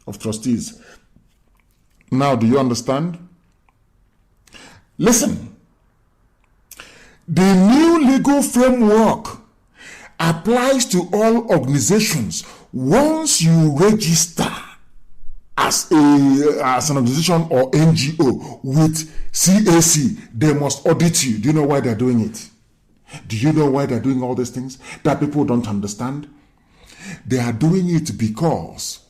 of trustees. Now, do you understand? Listen. The new legal framework applies to all organizations. Once you register as an organization or NGO with CAC, they must audit you. Do you know why they're doing it? Do you know why they're doing all these things that people don't understand? They are doing it because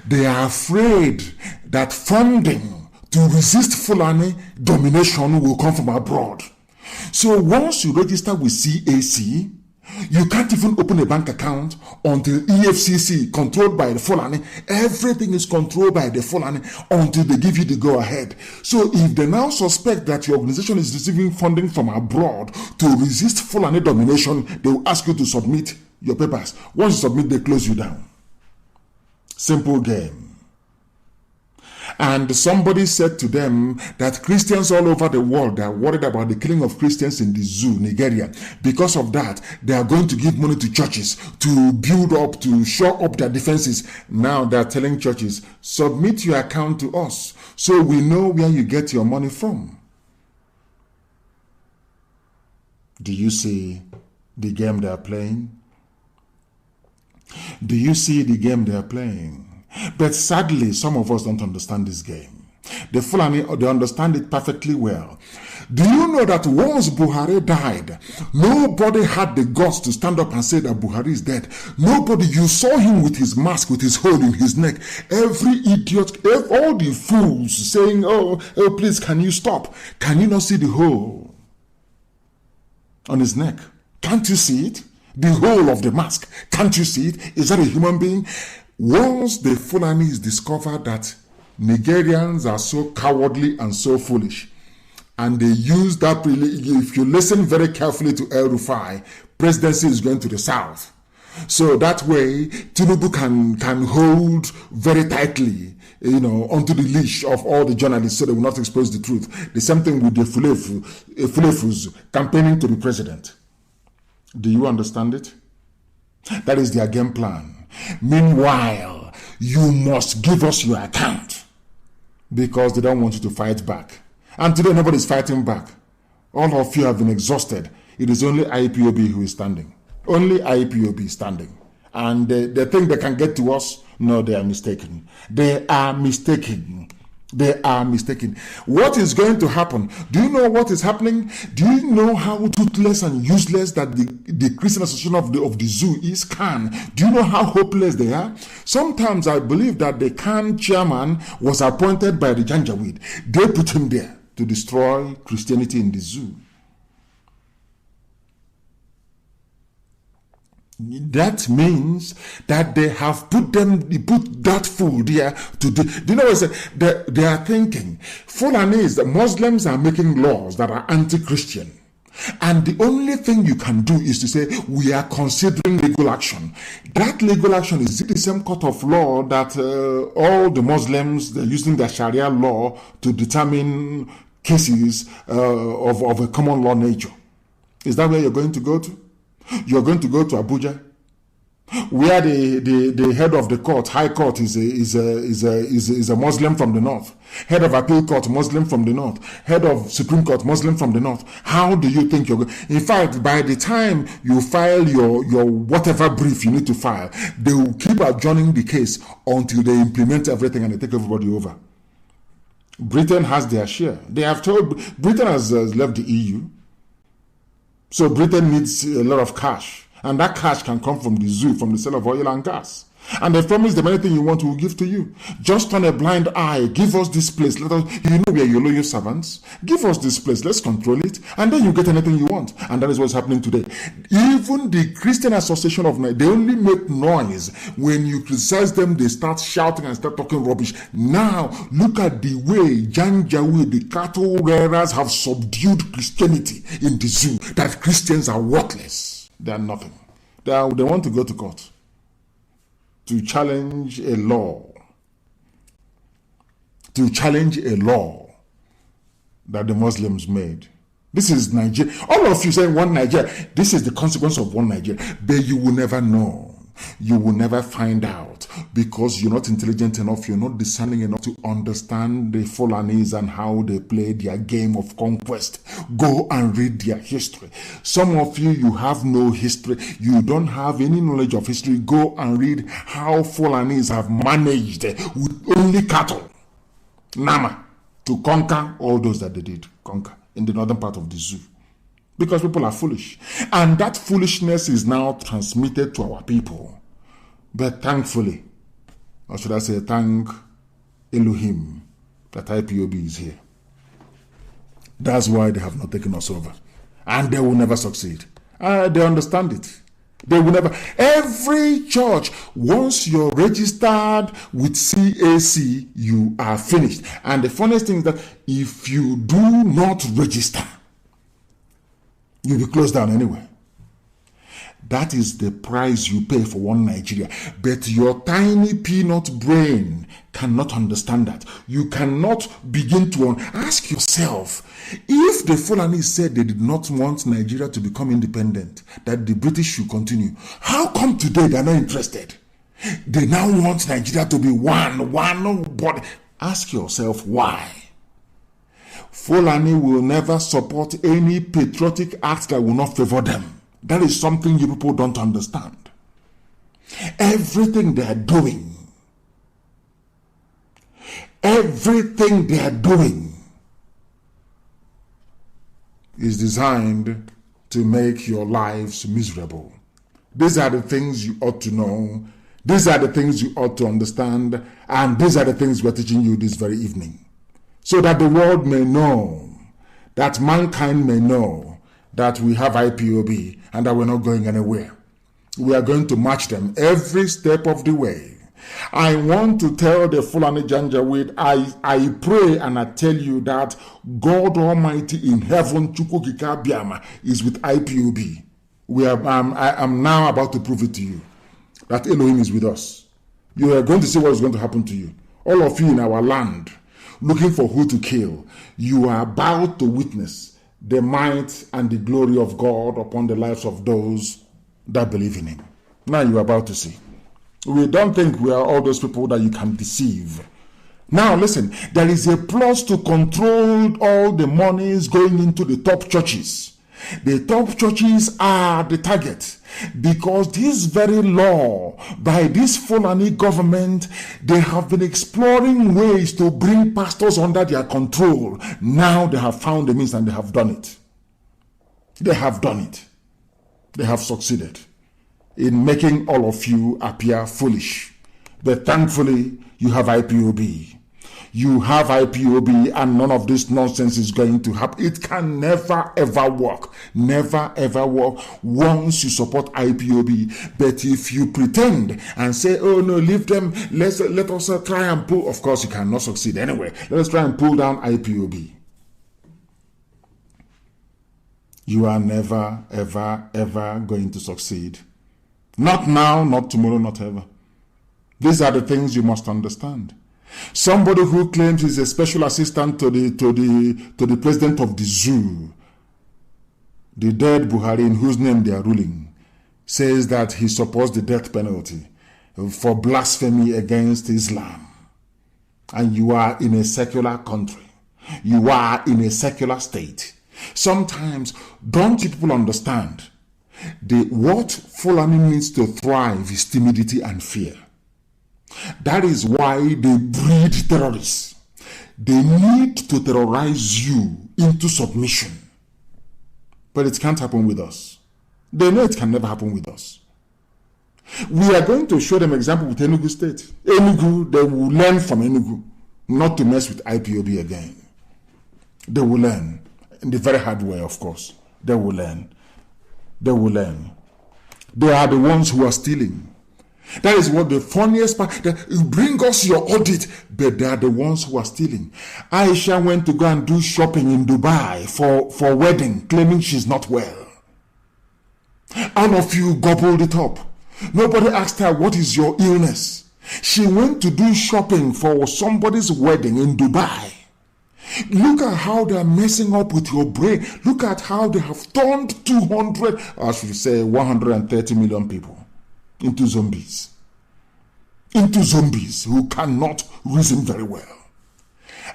they are afraid that funding to resist Fulani domination will come from abroad. So once you register with CAC, you can't even open a bank account until EFCC, controlled by the Fulani. Everything is controlled by the Fulani until they give you the go-ahead. So if they now suspect that your organization is receiving funding from abroad to resist Fulani domination, they will ask you to submit your papers. Once you submit, they close you down. Simple game. And somebody said to them that Christians all over the world are worried about the killing of Christians in the zoo, Nigeria. Because of that, they are going to give money to churches to build up, to shore up their defenses. Now they are telling churches, submit your account to us so we know where you get your money from. Do you see the game they are playing? Do you see the game they are playing? But sadly, some of us don't understand this game. The Fulani, they understand it perfectly well. Do you know that once Buhari died, nobody had the guts to stand up and say that Buhari is dead? Nobody. You saw him with his mask, with his hole in his neck. Every idiot, all the fools saying, oh, please, can you stop? Can you not see the hole on his neck? Can't you see it? The hole of the mask. Can't you see it? Is that a human being? Once the Fulanis discover that Nigerians are so cowardly and so foolish, and they use that, if you listen very carefully to El Rufai, presidency is going to the south. So that way, Tinubu can hold very tightly, onto the leash of all the journalists so they will not expose the truth. The same thing with the Fulefus campaigning to be president. Do you understand it? That is their game plan. Meanwhile, you must give us your account because they don't want you to fight back. And today, nobody is fighting back. All of you have been exhausted. It is only IPOB who is standing. Only IPOB is standing. And they think they can get to us. No, they are mistaken. They are mistaken. They are mistaken. What is going to happen? Do you know what is happening? Do you know how toothless and useless that the Christian Association of the Zoo is? Can. Do you know how hopeless they are? Sometimes I believe that the Can chairman was appointed by the Janjaweed. They put him there to destroy Christianity in the zoo. That means that they have put that fool there to do. Do you know what they are thinking? Fulanis, the Muslims are making laws that are anti-Christian. And the only thing you can do is to say, we are considering legal action. That legal action is the same court of law that all the Muslims, they're using the Sharia law to determine cases of a common law nature. Is that where you're going to go to? You're going to go to Abuja, where the head of the court, High Court, is a Muslim from the north. Head of Appeal Court, Muslim from the north. Head of Supreme Court, Muslim from the north. How do you think you're going? In fact, by the time you file your whatever brief you need to file, they will keep adjourning the case until they implement everything and they take everybody over. Britain has their share. They have told Britain has left the EU. So Britain needs a lot of cash. And that cash can come from the zoo, from the sale of oil and gas. And they promise them anything you want, we will give to you. Just turn a blind eye. Give us this place. Let us, we are your loyal servants. Give us this place. Let's control it. And then you get anything you want. And that is what's happening today. Even the Christian Association of Nigeria, they only make noise. When you criticize them, they start shouting and start talking rubbish. Now, look at the way Janjaweed, the cattle rearers, have subdued Christianity in the zoo. That Christians are worthless. They are nothing. They want to go to court to challenge a law, that the Muslims made. This is Nigeria. All of you saying one Nigeria. This is the consequence of one Nigeria. But you will never know. You will never find out because you're not intelligent enough, you're not discerning enough to understand the Fulanis and how they play their game of conquest. Go and read their history. Some of you have no history. You don't have any knowledge of history. Go and read how Fulanis have managed with only cattle, Nama, to conquer all those that they did conquer in the northern part of the zoo. Because people are foolish. And that foolishness is now transmitted to our people. But thankfully, or should I say thank Elohim, that IPOB is here. That's why they have not taken us over. And they will never succeed. They understand it. They will never. Every church, once you're registered with CAC, you are finished. And the funniest thing is that if you do not register, you'll be closed down anyway. That is the price you pay for one Nigeria. But your tiny peanut brain cannot understand that. You cannot begin to ask yourself, if the Fulani said they did not want Nigeria to become independent, that the British should continue, how come today they are not interested? They now want Nigeria to be one body. Ask yourself why. Fulani will never support any patriotic act that will not favor them. That is something you people don't understand. Everything they are doing is designed to make your lives miserable. These are the things you ought to know. These are the things you ought to understand. And these are the things we're teaching you this very evening. So that the world may know, that mankind may know that we have IPOB and that we're not going anywhere. We are going to match them every step of the way. I want to tell the Fulani Janjaweed, I pray and I tell you that God Almighty in heaven, Chukwukika Biama, is with IPOB. I am now about to prove it to you that Elohim is with us. You are going to see what is going to happen to you. All of you in our land, looking for who to kill, you are about to witness the might and the glory of God upon the lives of those that believe in Him. Now you are about to see. We don't think we are all those people that you can deceive. Now listen, there is a plus to control all the monies going into the top churches. The top churches are the target because this very law by this Fulani government, they have been exploring ways to bring pastors under their control. Now they have found the means and they have done it. They have done it. They have succeeded in making all of you appear foolish. But thankfully, you have IPOB. You have IPOB and none of this nonsense is going to happen. It can never ever work. Never ever work once you support IPOB. But if you pretend and say, oh no, leave them, let us try and pull, of course you cannot succeed anyway. Let us try and pull down IPOB. You are never ever ever going to succeed. Not now, not tomorrow, not ever. These are the things you must understand. Somebody who claims he's a special assistant to the president of the zoo, the dead Buhari, in whose name they are ruling, says that he supports the death penalty for blasphemy against Islam. And you are in a secular country. You are in a secular state. Sometimes, don't you people understand? What Fulani needs to thrive is timidity and fear. That is why they breed terrorists. They need to terrorize you into submission. But it can't happen with us. They know it can never happen with us. We are going to show them example with Enugu State. Enugu, they will learn from Enugu not to mess with IPOB again. They will learn. In the very hard way, of course. They will learn. They will learn. They are the ones who are stealing. That is what the funniest part. You bring us your audit, but they are the ones who are stealing. Aisha went to go and do shopping in Dubai for wedding, claiming she's not well. All of you gobbled it up. Nobody asked her, what is your illness? She went to do shopping for somebody's wedding in Dubai. Look at how they are messing up with your brain. Look at how they have turned 200, I should say 130 million people into zombies. Into zombies who cannot reason very well.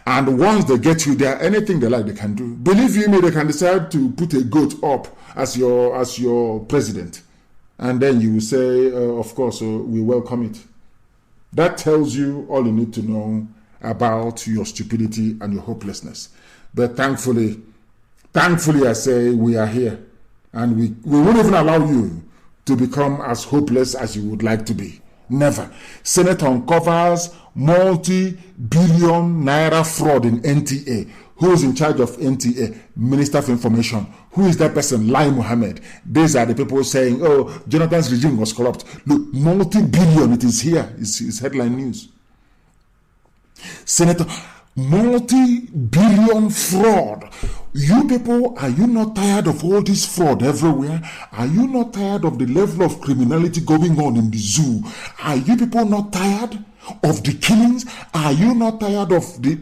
And once they get you there, anything they like they can do. Believe you me, they can decide to put a goat up as your president. And then you will say, of course, we welcome it. That tells you all you need to know about your stupidity and your hopelessness. But thankfully I say we are here. And we won't even allow you to become as hopeless as you would like to be. Never. Senate uncovers multi-billion naira fraud in NTA. Who is in charge of NTA? Minister of Information. Who is that person? Lai Mohammed. These are the people saying, oh, Jonathan's regime was corrupt. Look, multi-billion, it is here. It's headline news. Senator, multi-billion fraud. You people, are you not tired of all this fraud everywhere? Are you not tired of the level of criminality going on in the zoo? Are you people not tired of the killings? Are you not tired of the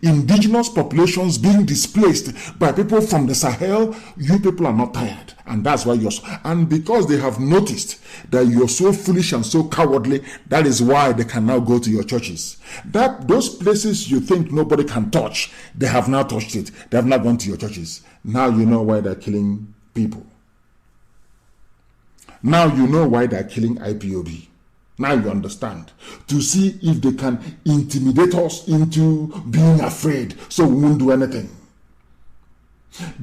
indigenous populations being displaced by people from the Sahel? You people are not tired. And that's why and because they have noticed that you're so foolish and so cowardly, that is why they can now go to your churches. Those places you think nobody can touch, they have now touched it. They have not gone to your churches. Now you know why they're killing people. Now you know why they're killing IPOB. Now you understand. To see if they can intimidate us into being afraid so we won't do anything.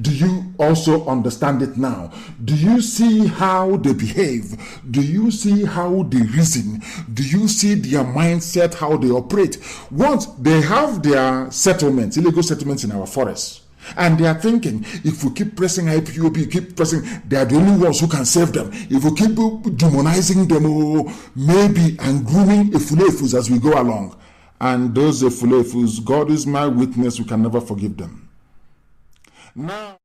Do you also understand it now? Do you see how they behave? Do you see how they reason? Do you see their mindset, how they operate? Once they have their settlements, illegal settlements in our forests, And they are thinking, if we keep pressing IPOB, keep pressing, they are the only ones who can save them. If we keep demonizing them, maybe, and grooming Efulefus as we go along. And those Efulefus, God is my witness, we can never forgive them. Now,